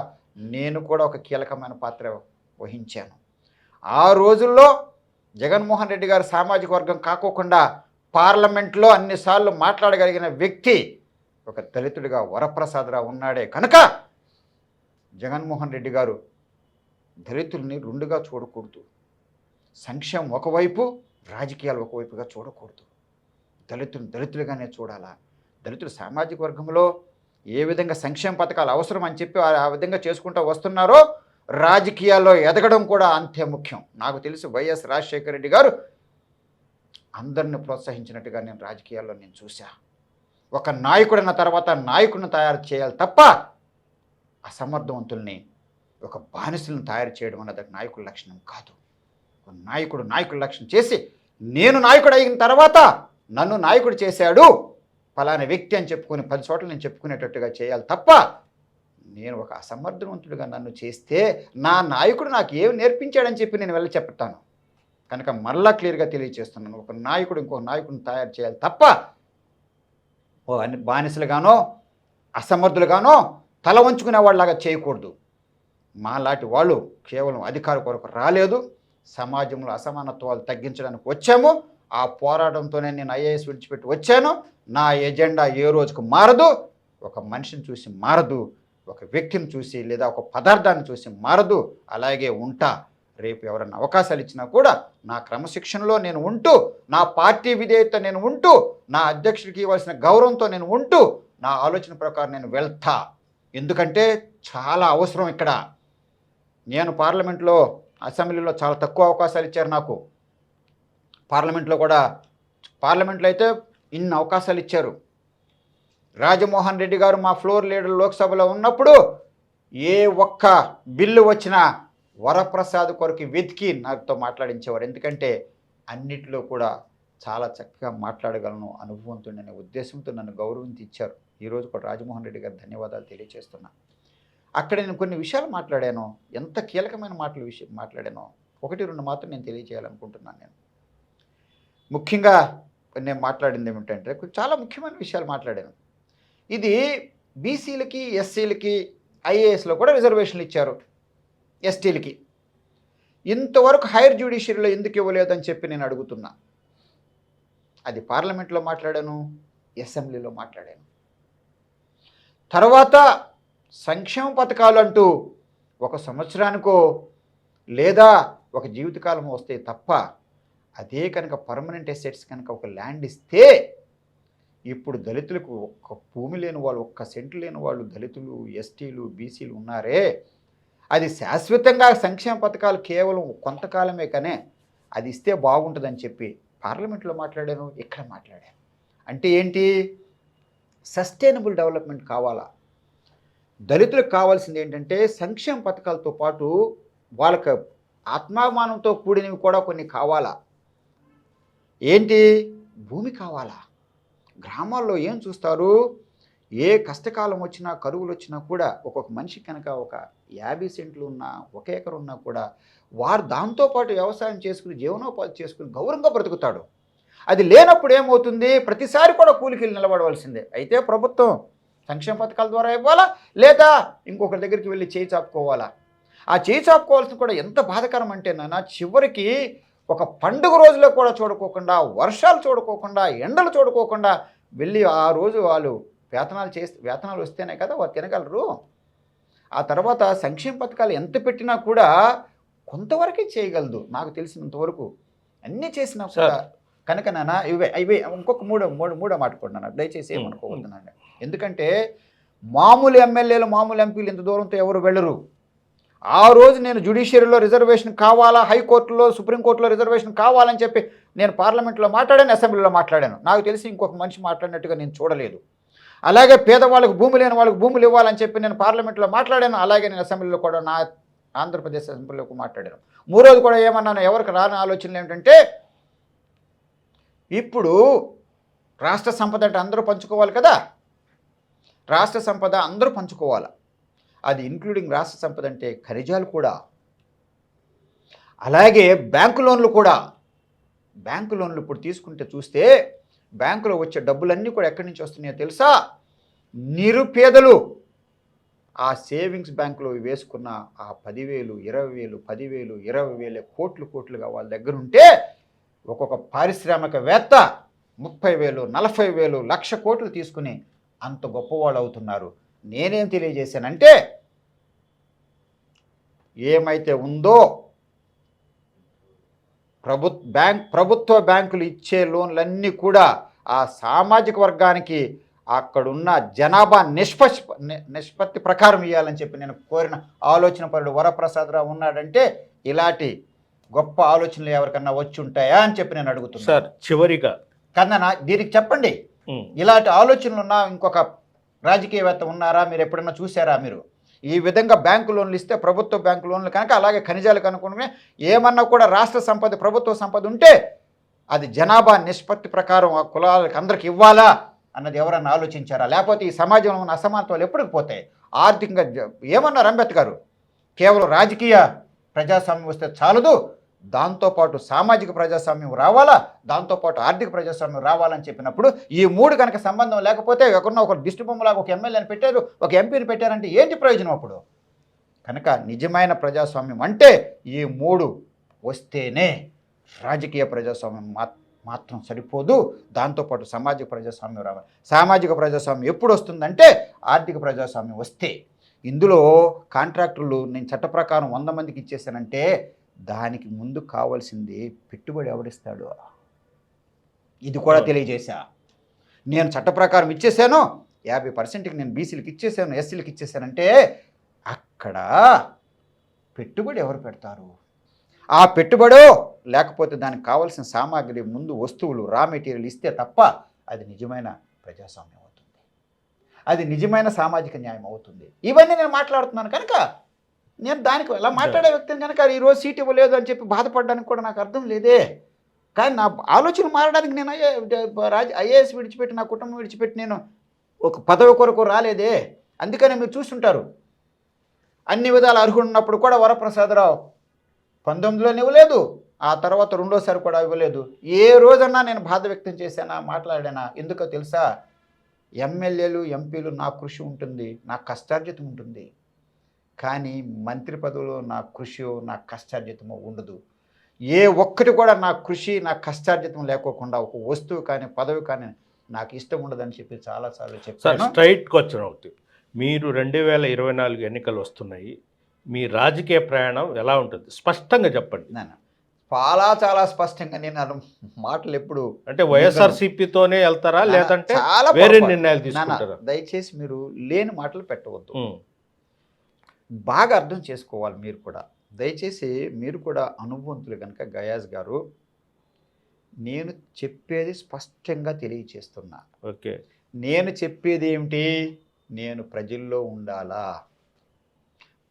నేను కూడా ఒక కీలకమైన పాత్ర వహించాను. ఆ రోజుల్లో జగన్మోహన్ రెడ్డి గారు సామాజిక వర్గం కాకోకుండా పార్లమెంట్లో అన్నిసార్లు మాట్లాడగలిగిన వ్యక్తి ఒక దళితుడిగా వరప్రసాదరావు ఉన్నాడే కనుక జగన్మోహన్ రెడ్డి గారు దళితుల్ని రెండుగా చూడకూడదు. సంక్షేమం ఒకవైపు, రాజకీయాలు ఒకవైపుగా చూడకూడదు. దళితులుగానే చూడాలా. దళితులు సామాజిక వర్గంలో ఏ విధంగా సంక్షేమ పథకాలు అవసరం అని చెప్పి ఆ విధంగా చేసుకుంటూ వస్తున్నారో రాజకీయాల్లో ఎదగడం కూడా అంతే ముఖ్యం. నాకు తెలిసి వైఎస్ రాజశేఖర రెడ్డి గారు అందరిని ప్రోత్సహించినట్టుగా నేను రాజకీయాల్లో నేను చూసా. ఒక నాయకుడన్న తర్వాత నాయకుడిని తయారు చేయాలి తప్ప అసమర్థవంతుల్ని, ఒక బానిసలను తయారు చేయడం అన్నది నాయకుడి లక్షణం కాదు. ఒక నాయకుడు లక్షణం చేసి నేను నాయకుడు అయిన తర్వాత నన్ను నాయకుడు చేశాడు ఫలానా వ్యక్తి అని చెప్పుకొని 10 చోట్ల నేను చెప్పుకునేటట్టుగా చేయాలి తప్ప నేను ఒక అసమర్థవంతుడిగా నన్ను చేస్తే నా నాయకుడు నాకు ఏమి నేర్పించాడని చెప్పి నేను వెళ్ళి చెప్తాను. కనుక మరలా క్లియర్గా తెలియజేస్తున్నాను, ఒక నాయకుడు ఇంకో నాయకుడిని తయారు చేయాలి తప్ప బానిసలుగానో అసమర్థులుగానో తల వంచుకునే వాళ్ళలాగా చేయకూడదు. మాలాంటి వాళ్ళు కేవలం అధికార కొరకు రాలేదు, సమాజంలో అసమానత్వాలు తగ్గించడానికి వచ్చాము. ఆ పోరాటంతోనే నేను ఐఏఎస్ విడిచిపెట్టి వచ్చాను. నా ఎజెండా ఏ రోజుకు మారదు. ఒక మనిషిని చూసి మారదు, ఒక వ్యక్తిని చూసి లేదా ఒక పదార్థాన్ని చూసి మారదు. అలాగే ఉంటా. రేపు ఎవరన్నా అవకాశాలు ఇచ్చినా కూడా నా క్రమశిక్షణలో నేను ఉంటూ, నా పార్టీ విధేయత నేను ఉంటూ, నా అధ్యక్షుడికి ఇవ్వాల్సిన గౌరవంతో నేను ఉంటూ, నా ఆలోచన ప్రకారం నేను వెళ్తా. ఎందుకంటే చాలా అవసరం ఇక్కడ. నేను పార్లమెంట్లో, అసెంబ్లీలో చాలా తక్కువ అవకాశాలు ఇచ్చారు నాకు. పార్లమెంట్లో అయితే ఇన్ని అవకాశాలు ఇచ్చారు. రాజమోహన్ రెడ్డి గారు మా ఫ్లోర్ లీడర్ లోక్సభలో ఉన్నప్పుడు ఏ ఒక్క బిల్లు వచ్చినా వరప్రసాద్ కొరకు వెతికి నాతో మాట్లాడించేవారు. ఎందుకంటే అన్నిటిలో కూడా చాలా చక్కగా మాట్లాడగలను, అనుభవంతుడనే ఉద్దేశంతో నన్ను గౌరవించి ఇచ్చారు. ఈరోజు కూడా రాజమోహన్ రెడ్డి గారు ధన్యవాదాలు తెలియజేస్తున్నా. అక్కడ నేను కొన్ని విషయాలు మాట్లాడాను, ఎంత కీలకమైన మాట్లాడానో 1-2 మాత్రం నేను తెలియజేయాలనుకుంటున్నాను. నేను ముఖ్యంగా నేను మాట్లాడింది ఏమిటంటే చాలా ముఖ్యమైన విషయాలు మాట్లాడాను. ఇది బీసీలకి, ఎస్సీలకి, ఐఏఎస్లో కూడా రిజర్వేషన్లు ఇచ్చారు, ఎస్టీలకి. ఇంతవరకు హైయర్ జ్యుడిషియరీలో ఎందుకు ఇవ్వలేదని చెప్పి నేను అడుగుతున్నా. అది పార్లమెంట్లో మాట్లాడాను, అసెంబ్లీలో మాట్లాడాను. తర్వాత సంక్షేమ పథకాలు అంటూ 1 సంవత్సరానికో లేదా ఒక జీవితకాలం వస్తే తప్ప అదే కనుక పర్మనెంట్ అసెట్స్ కనుక ఒక ల్యాండ్ ఇస్తే ఇప్పుడు దళితులకు ఒక్క భూమి లేని వాళ్ళు, 1 సెంటు లేని వాళ్ళు దళితులు, ఎస్టీలు, బీసీలు ఉన్నారే, అది శాశ్వతంగా సంక్షేమ పథకాలు కేవలం కొంతకాలమే కానీ అది ఇస్తే బాగుంటుందని చెప్పి పార్లమెంట్లో మాట్లాడాను, ఇక్కడ మాట్లాడాను. అంటే ఏంటి? సస్టైనబుల్ డెవలప్మెంట్ కావాలా. దళితులకు కావాల్సింది ఏంటంటే సంక్షేమ పథకాలతో పాటు వాళ్ళకి ఆత్మాభిమానంతో కూడినవి కూడా కొన్ని కావాలా. ఏంటి? భూమి కావాలా. గ్రామాల్లో ఏం చూస్తారు? ఏ కష్టకాలం వచ్చినా, కరువులు వచ్చినా కూడా ఒక్కొక్క మనిషి కనుక ఒక 50 సెంట్లు ఉన్నా, 1 ఎకరం ఉన్నా కూడా వారు దాంతోపాటు వ్యవసాయం చేసుకుని జీవనోపాధి చేసుకుని గౌరవంగా బ్రతుకుతాడు. అది లేనప్పుడు ఏమవుతుంది? ప్రతిసారి కూడా కూలికి నిలబడవలసిందే. అయితే ప్రభుత్వం సంక్షేమ పథకాల ద్వారా ఇవ్వాలా, లేదా ఇంకొకరి దగ్గరికి వెళ్ళి చేయి చాపుకోవాలా. ఆ చేయి చాపుకోవాల్సింది కూడా ఎంత బాధకరం అంటే నాన్న, చివరికి ఒక పండుగ రోజులో కూడా చూడుకోకుండా, వర్షాలు చూడుకోకుండా, ఎండలు చూడుకోకుండా వెళ్ళి ఆ రోజు వాళ్ళు వేతనాలు వస్తేనే కదా వాళ్ళు తినగలరు. ఆ తర్వాత సంక్షేమ పథకాలు ఎంత పెట్టినా కూడా కొంతవరకే చేయగలదు నాకు తెలిసినంతవరకు. అన్నీ చేసినా కూడా కనుక నాన్న ఇవే ఇంకొక మూడో మాట కూడా నాన్న దయచేసి ఏమనుకోవద్దు నాన్న. ఎందుకంటే మామూలు ఎమ్మెల్యేలు మామూలు ఎంపీలు ఇంత దూరంతో ఎవరు వెళ్ళరు. ఆ రోజు నేను జ్యుడిషియరీలో రిజర్వేషన్ కావాలా, హైకోర్టులో సుప్రీంకోర్టులో రిజర్వేషన్ కావాలని చెప్పి నేను పార్లమెంట్లో మాట్లాడాను, అసెంబ్లీలో మాట్లాడాను. నాకు తెలిసి ఇంకొక మనిషి మాట్లాడినట్టుగా నేను చూడలేదు. అలాగే పేదవాళ్ళకు భూమి లేని వాళ్ళకి భూములు ఇవ్వాలని చెప్పి నేను పార్లమెంట్లో మాట్లాడాను. అలాగే నేను అసెంబ్లీలో కూడా నా ఆంధ్రప్రదేశ్ అసెంబ్లీలో మాట్లాడాను. మూడోది కూడా ఏమన్నాను, ఎవరికి రాని ఆలోచనలు ఏమిటంటే, ఇప్పుడు రాష్ట్ర సంపద అంటే అందరూ పంచుకోవాలి కదా, రాష్ట్ర సంపద అందరూ పంచుకోవాలి. అది ఇంక్లూడింగ్ రాష్ట్ర సంపద అంటే ఖనిజాలు కూడా, అలాగే బ్యాంకు లోన్లు కూడా. బ్యాంకు లోన్లు ఇప్పుడు తీసుకుంటే చూస్తే బ్యాంకులో వచ్చే డబ్బులన్నీ కూడా ఎక్కడి నుంచి వస్తున్నాయో తెలుసా? నిరుపేదలు ఆ సేవింగ్స్ బ్యాంకులో వేసుకున్న ఆ 10,000, 20,000, 10,000, 20,000 కోట్లుగా వాళ్ళ దగ్గర ఉంటే ఒక్కొక్క పారిశ్రామికవేత్త 30,000, 40,000, 1,00,000 కోట్లు తీసుకుని అంత గొప్పవాళ్ళు అవుతున్నారు. నేనేం తెలియజేశానంటే, ఏమైతే ఉందో ప్రభుత్వ బ్యాంకులు ఇచ్చే లోన్లన్నీ కూడా ఆ సామాజిక వర్గానికి అక్కడున్న జనాభా నిష్పత్తి ప్రకారం ఇవ్వాలని చెప్పి నేను కోరిన ఆలోచన పరుడు వరప్రసాదరావు ఉన్నాడంటే, ఇలాంటి గొప్ప ఆలోచనలు ఎవరికన్నా వచ్చి ఉంటాయా అని చెప్పి నేను అడుగుతున్నాను. సార్ చివరిగా కన్నా దీనికి చెప్పండి, ఇలాంటి ఆలోచనలు ఉన్న ఇంకొక రాజకీయవేత్త ఉన్నారా? మీరు ఎప్పుడన్నా చూసారా? మీరు ఈ విధంగా బ్యాంకు లోన్లు ఇస్తే, ప్రభుత్వ బ్యాంకు లోన్లు కనుక, అలాగే ఖనిజాలు కనుక్కునే ఏమన్నా కూడా రాష్ట్ర సంపద ప్రభుత్వ సంపద ఉంటే అది జనాభా నిష్పత్తి ప్రకారం ఆ కులాలకు అందరికి ఇవ్వాలా అన్నది ఎవరన్నా ఆలోచించారా? లేకపోతే ఈ సమాజంలో ఉన్న అసమానతలు ఎప్పటికి పోతాయి? ఆర్థికంగా ఏమన్నారు అంబేద్కర్, కేవలం రాజకీయ ప్రజాస్వామ్యం వస్తే చాలదు, దాంతోపాటు సామాజిక ప్రజాస్వామ్యం రావాలా, దాంతోపాటు ఆర్థిక ప్రజాస్వామ్యం రావాలని చెప్పినప్పుడు ఈ మూడు కనుక సంబంధం లేకపోతే ఎవరన్నా ఒక దిష్టి బొమ్మలాగా ఒక ఎమ్మెల్యేని పెట్టారు, ఒక ఎంపీని పెట్టారంటే ఏంటి ప్రయోజనం అప్పుడు? కనుక నిజమైన ప్రజాస్వామ్యం అంటే ఈ మూడు వస్తేనే. రాజకీయ ప్రజాస్వామ్యం మాత్రం సరిపోదు, దాంతోపాటు సామాజిక ప్రజాస్వామ్యం రావాలి. సామాజిక ప్రజాస్వామ్యం ఎప్పుడు వస్తుందంటే ఆర్థిక ప్రజాస్వామ్యం వస్తే. ఇందులో కాంట్రాక్టర్లు నేను చట్ట ప్రకారం 100 మందికి ఇచ్చేసానంటే దానికి ముందు కావాల్సింది పెట్టుబడి ఎవడిస్తాడు, ఇది కూడా తెలియజేశా. నేను చట్ట ప్రకారం ఇచ్చేసాను, 50%కి నేను బీసీలకు ఇచ్చేసాను, ఎస్సీలకు ఇచ్చేసానంటే అక్కడ పెట్టుబడి ఎవరు పెడతారు? ఆ పెట్టుబడో లేకపోతే దానికి కావాల్సిన సామాగ్రి ముందు వస్తువులు రా మెటీరియల్ ఇస్తే తప్ప అది నిజమైన ప్రజాస్వామ్యం అవుతుంది, అది నిజమైన సామాజిక న్యాయం అవుతుంది. ఇవన్నీ నేను మాట్లాడుతున్నాను కనుక నేను దానికి ఎలా మాట్లాడే వ్యక్తిని కనుక ఈరోజు సీట్ ఇవ్వలేదు అని చెప్పి బాధపడడానికి కూడా నాకు అర్థం లేదే. కానీ నా ఆలోచన మారడానికి నేను ఐఏఎస్ విడిచిపెట్టి, నా కుటుంబం విడిచిపెట్టి నేను ఒక పదవి కొరకు రాలేదే. అందుకనే మీరు చూస్తుంటారు, అన్ని విధాలు అర్హుడున్నప్పుడు కూడా వరప్రసాదరావు 19లో ఇవ్వలేదు, ఆ తర్వాత రెండోసారి కూడా ఇవ్వలేదు. ఏ రోజన్నా నేను బాధ వ్యక్తం చేశానా, మాట్లాడానా? ఎందుకో తెలుసా? ఎమ్మెల్యేలు ఎంపీలు నా కృషి ఉంటుంది, నా కష్టార్జితం ఉంటుంది, కానీ మంత్రి పదవిలో నా కృషి నా కష్టార్జితమో ఉండదు. ఏ ఒక్కటి కూడా నా కృషి నా కష్టార్జితం లేకోకుండా ఒక వస్తువు కానీ పదవి కానీ నాకు ఇష్టం ఉండదని చెప్పి చాలాసార్లు చెప్పాను. స్ట్రైట్ క్వశ్చన్ ఒకటి, మీరు 2024 ఎన్నికలు వస్తున్నాయి, మీ రాజకీయ ప్రయాణం ఎలా ఉంటుంది స్పష్టంగా చెప్పండి. నేను చాలా స్పష్టంగా నేను మాటలు ఎప్పుడు అంటే వైఎస్ఆర్సీపీతోనే వెళ్తారా లేదంటే చాలా వేరే నిర్ణయాలు తీసుకుంటారా? దయచేసి మీరు లేని మాటలు పెట్టవద్దు, బాగా అర్థం చేసుకోవాలి. మీరు కూడా దయచేసి మీరు కూడా అనుభవంతులు కనుక గయాజ్ గారు, నేను చెప్పేది స్పష్టంగా తెలియచేస్తున్నా. ఓకే, నేను చెప్పేది ఏమిటి? నేను ప్రజల్లో ఉండాలా,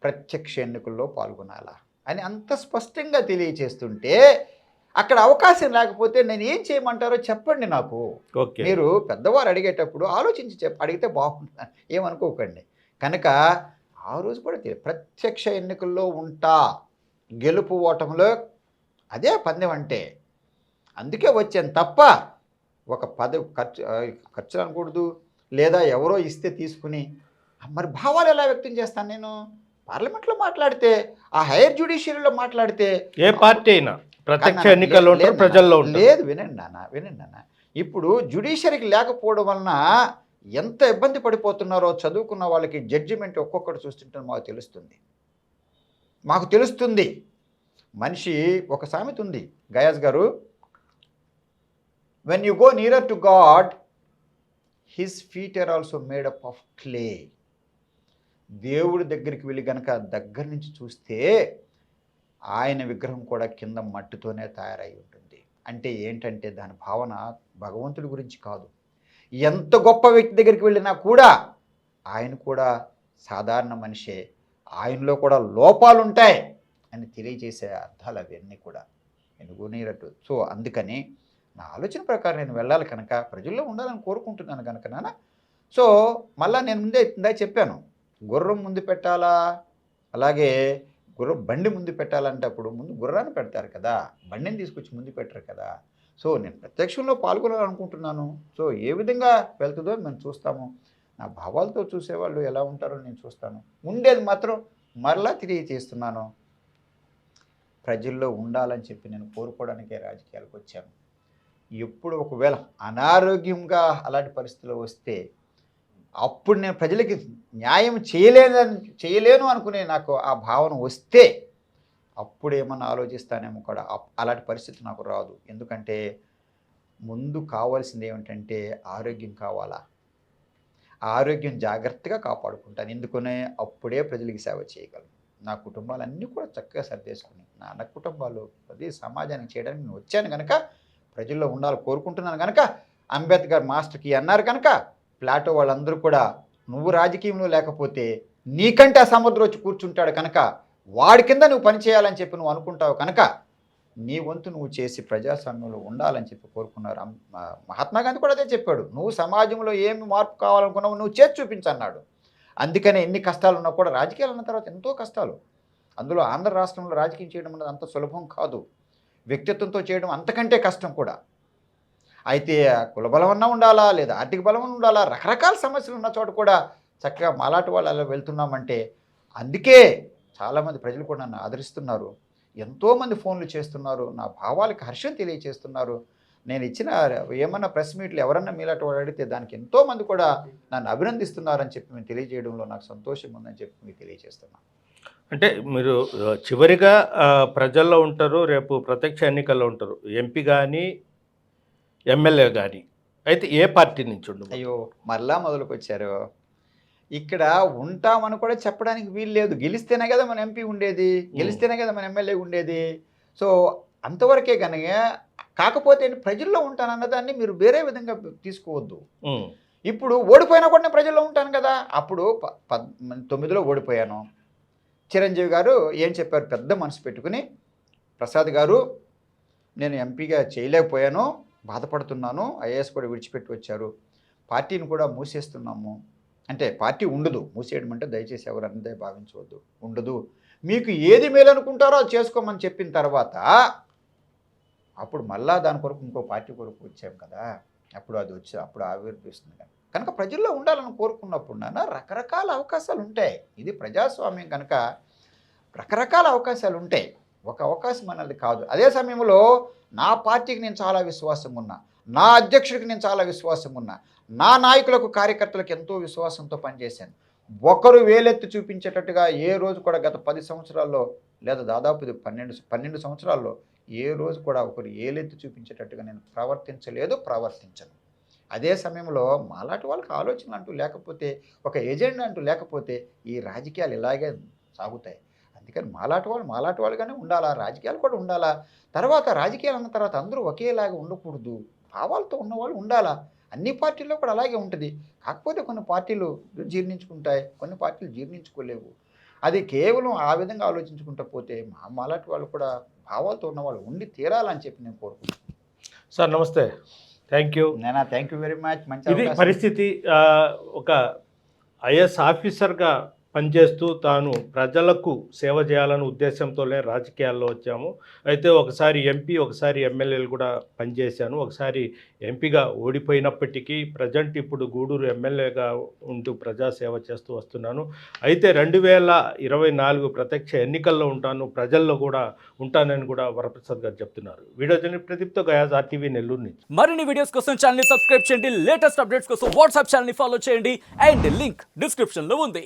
ప్రత్యక్ష ఎన్నికల్లో పాల్గొనాలా అని అంత స్పష్టంగా తెలియచేస్తుంటే అక్కడ అవకాశం లేకపోతే నేను ఏం చేయమంటారో చెప్పండి నాకు. మీరు పెద్దవారు అడిగేటప్పుడు ఆలోచించి అడిగితే బాగుంటుంది, ఏమనుకోకండి. కనుక ఆ రోజు కూడా ప్రత్యక్ష ఎన్నికల్లో ఉంటా, గెలుపు ఓటంలో అదే పందెం అంటే. అందుకే వచ్చాను తప్ప ఒక పదవి ఖర్చు అనకూడదు, లేదా ఎవరో ఇస్తే తీసుకుని మరి భావాలు ఎలా వ్యక్తం చేస్తాను? నేను పార్లమెంట్లో మాట్లాడితే, ఆ హైయర్ జ్యుడిషియరీలో మాట్లాడితే, ఏ పార్టీ అయినా ప్రత్యక్ష ఎన్నికల్లో ప్రజల్లో లేదు. వినండి నాన్న, ఇప్పుడు జ్యుడిషియరీకి లేకపోవడం వలన ఎంత ఇబ్బంది పడిపోతున్నారో చదువుకున్న వాళ్ళకి జడ్జిమెంట్ ఒక్కొక్కటి చూస్తుంటే మాకు తెలుస్తుంది. మనిషి ఒక సామెత ఉంది గయాజ్ గారు, when you go nearer to God his feet are also made up of clay. దేవుడి దగ్గరికి వెళ్ళి గనక దగ్గర నుంచి చూస్తే ఆయన విగ్రహం కూడా కింద మట్టితోనే తయారై ఉంటుంది. అంటే ఏంటంటే దాని భావన భగవంతుడి గురించి కాదు. ఎంత గొప్ప వ్యక్తి దగ్గరికి వెళ్ళినా కూడా ఆయన కూడా సాధారణ మనిషే, ఆయనలో కూడా లోపాలు ఉంటాయి అని తెలియజేసే అర్థాలు అవన్నీ కూడా ఎనుగునేరట్టు. సో అందుకని నా ఆలోచన ప్రకారం నేను వెళ్ళాలి కనుక, ప్రజల్లో ఉండాలని కోరుకుంటున్నాను కనుక నాన్న. సో మళ్ళీ నేను ఇందా చెప్పాను, గుర్రం ముందు పెట్టాలా, అలాగే బండి ముందు పెట్టాలంటే అప్పుడు ముందు గుర్రాన్ని పెడతారు కదా, బండిని తీసుకొచ్చి ముందు పెట్టరు కదా. సో నేను ప్రత్యక్షంలో పాల్గొనాలనుకుంటున్నాను. సో ఏ విధంగా వెళ్తుందో మేము చూస్తాము. నా భావాలతో చూసేవాళ్ళు ఎలా ఉంటారో నేను చూస్తాను. ఉండేది మాత్రం మరలా తిరిగి చేస్తున్నాను, ప్రజల్లో ఉండాలని చెప్పి నేను కోరుకోవడానికే రాజకీయాలకు వచ్చాను. ఎప్పుడు ఒకవేళ అనారోగ్యంగా అలాంటి పరిస్థితులు వస్తే అప్పుడు నేను ప్రజలకి న్యాయం చేయలేను అనుకునే నాకు ఆ భావన వస్తే అప్పుడేమన్నా ఆలోచిస్తానేమో కూడా. అలాంటి పరిస్థితి నాకు రాదు. ఎందుకంటే ముందు కావాల్సింది ఏమిటంటే ఆరోగ్యం కావాలా, ఆరోగ్యం జాగ్రత్తగా కాపాడుకుంటాను. ఎందుకనే అప్పుడే ప్రజలకి సేవ చేయగలను. నా కుటుంబాలన్నీ కూడా చక్కగా సర్దేసుకుని నా అన్న కుటుంబాలు అది సమాజానికి చేయడానికి నేను వచ్చాను కనుక, ప్రజల్లో ఉండాలి కోరుకుంటున్నాను కనుక, అంబేద్కర్ మాస్టర్కి అన్నారు కనుక, ప్లాటో వాళ్ళందరూ కూడా నువ్వు రాజకీయంలో లేకపోతే నీకంటే ఆ సముద్రం వచ్చి కూర్చుంటాడు కనుక వాడి కింద నువ్వు పనిచేయాలని చెప్పి నువ్వు అనుకుంటావు కనుక నీ వంతు నువ్వు చేసి ప్రజాస్వామ్యంలో ఉండాలని చెప్పి కోరుకున్నారు. మహాత్మా గాంధీ కూడా అదే చెప్పాడు, నువ్వు సమాజంలో ఏమి మార్పు కావాలనుకున్నావు నువ్వు చేసి చూపించన్నాడు. అందుకనే ఎన్ని కష్టాలు ఉన్నా కూడా రాజకీయాలు అన్న తర్వాత ఎంతో కష్టాలు. అందులో ఆంధ్ర రాష్ట్రంలో రాజకీయం చేయడం అనేది అంత సులభం కాదు, వ్యక్తిత్వంతో చేయడం అంతకంటే కష్టం కూడా. అయితే కుల బలం అన్నా ఉండాలా, లేదా ఆర్థిక బలం ఉండాలా, రకరకాల సమస్యలు ఉన్న చోట కూడా చక్కగా మాలాటి వాళ్ళు అలా వెళ్తున్నామంటే అందుకే చాలామంది ప్రజలు కూడా నన్ను ఆదరిస్తున్నారు. ఎంతోమంది ఫోన్లు చేస్తున్నారు, నా భావాలకు హర్షం తెలియచేస్తున్నారు. నేను ఇచ్చిన ఏమన్నా ప్రెస్ మీట్లు ఎవరన్నా మీలాంటి వాడు అడిగితే దానికి ఎంతోమంది కూడా నన్ను అభినందిస్తున్నారని చెప్పి మేము తెలియజేయడంలో నాకు సంతోషం ఉందని చెప్పి మీకు తెలియజేస్తున్నాను. అంటే మీరు చివరిగా ప్రజల్లో ఉంటారు, రేపు ప్రత్యక్ష ఎన్నికల్లో ఉంటారు, ఎంపీ కానీ ఎమ్మెల్యే కానీ. అయితే ఏ పార్టీ నుంచి ఉండదు? అయ్యో మరలా మొదలుకొచ్చారు. ఇక్కడ ఉంటామని కూడా చెప్పడానికి వీలు లేదు. గెలిస్తేనే కదా మన ఎంపీ ఉండేది, గెలిస్తేనే కదా మన ఎమ్మెల్యే ఉండేది. సో అంతవరకే కనుక. కాకపోతే ప్రజల్లో ఉంటానన్నదాన్ని మీరు వేరే విధంగా తీసుకోవద్దు. ఇప్పుడు ఓడిపోయినా కూడా నేను ప్రజల్లో ఉంటాను కదా. అప్పుడు 9లో ఓడిపోయాను. చిరంజీవి గారు ఏం చెప్పారు, పెద్ద మనసు పెట్టుకుని, ప్రసాద్ గారు నేను ఎంపీగా చేయలేకపోయాను, బాధపడుతున్నాను, ఐఏఎస్ కూడా విడిచిపెట్టి వచ్చారు, పార్టీని కూడా మూసేస్తున్నాము అంటే పార్టీ ఉండదు, మూసేయడం అంటే దయచేసి ఎవరు అంతే భావించవద్దు, ఉండదు, మీకు ఏది మేలు అనుకుంటారో అది చేసుకోమని చెప్పిన తర్వాత అప్పుడు మళ్ళా దాని కొరకు ఇంకో పార్టీ కొరకు వచ్చాం కదా. అప్పుడు అది వచ్చి అప్పుడు ఆవిర్భవిస్తుంది కదా. కనుక ప్రజల్లో ఉండాలని కోరుకున్నప్పుడు రకరకాల అవకాశాలు ఉంటాయి. ఇది ప్రజాస్వామ్యం కనుక రకరకాల అవకాశాలు ఉంటాయి. ఒక అవకాశం అన్నది కాదు. అదే సమయంలో నా పార్టీకి నేను చాలా విశ్వాసం ఉన్నా, నా అధ్యక్షుడికి నేను చాలా విశ్వాసం ఉన్నా, నా నాయకులకు కార్యకర్తలకు ఎంతో విశ్వాసంతో పనిచేశాను. ఒకరు వేలెత్తి చూపించేటట్టుగా ఏ రోజు కూడా గత 10 సంవత్సరాల్లో లేదా దాదాపు 12 సంవత్సరాల్లో ఏ రోజు కూడా ఒకరు ఏలెత్తి చూపించేటట్టుగా నేను ప్రవర్తించను. అదే సమయంలో మాలాంటి వాళ్ళకి ఆలోచనలు అంటూ లేకపోతే, ఒక ఎజెండా అంటూ లేకపోతే ఈ రాజకీయాలు ఇలాగే సాగుతాయి. అందుకని మాలాంటి వాళ్ళుగానే ఉండాలా, రాజకీయాలు కూడా ఉండాలా. తర్వాత రాజకీయాలు అన్న తర్వాత అందరూ ఒకేలాగా ఉండకూడదు, భావాలతో ఉన్నవాళ్ళు ఉండాలా. అన్ని పార్టీల్లో కూడా అలాగే ఉంటుంది. కాకపోతే కొన్ని పార్టీలు జీర్ణించుకుంటాయి, కొన్ని పార్టీలు జీర్ణించుకోలేవు. అది కేవలం ఆ విధంగా ఆలోచించుకుంటూ పోతే మాలాంటి వాళ్ళు కూడా భావాలతో ఉన్నవాళ్ళు ఉండి తీరాలని చెప్పి నేను కోరుకుంటున్నాను. సార్ నమస్తే, థ్యాంక్ యూ. నేనా థ్యాంక్ యూ వెరీ మచ్. ఇది పరిస్థితి. ఒక ఐఏఎస్ ఆఫీసర్గా పనిచేస్తూ తాను ప్రజలకు సేవ చేయాలనే ఉద్దేశంతోనే రాజకీయాల్లో వచ్చాము. అయితే ఒకసారి ఎంపీ, ఒకసారి ఎమ్మెల్యేలు కూడా పనిచేశాను. ఒకసారి ఎంపీగా ఓడిపోయినప్పటికీ ప్రజెంట్ ఇప్పుడు గూడూరు ఎమ్మెల్యేగా ఉంటూ ప్రజాసేవ చేస్తూ వస్తున్నాను. అయితే 2024 ప్రత్యక్ష ఎన్నికల్లో ఉంటాను, ప్రజల్లో కూడా ఉంటానని కూడా వరప్రసాద్ గారు చెప్తున్నారు. వీడియో జర్నలిస్ట్ ప్రదీప్తో గయాజ్, RTV నెల్లూరు నుంచి. మరిన్ని వీడియోస్ కోసం ఛానల్ ని సబ్స్క్రైబ్ చేయండి, లేటెస్ట్ అప్డేట్స్ కోసం వాట్సాప్ ఛానల్ ని ఫాలో చేయండి, అండ్ లింక్ డిస్క్రిప్షన్ లో ఉంది.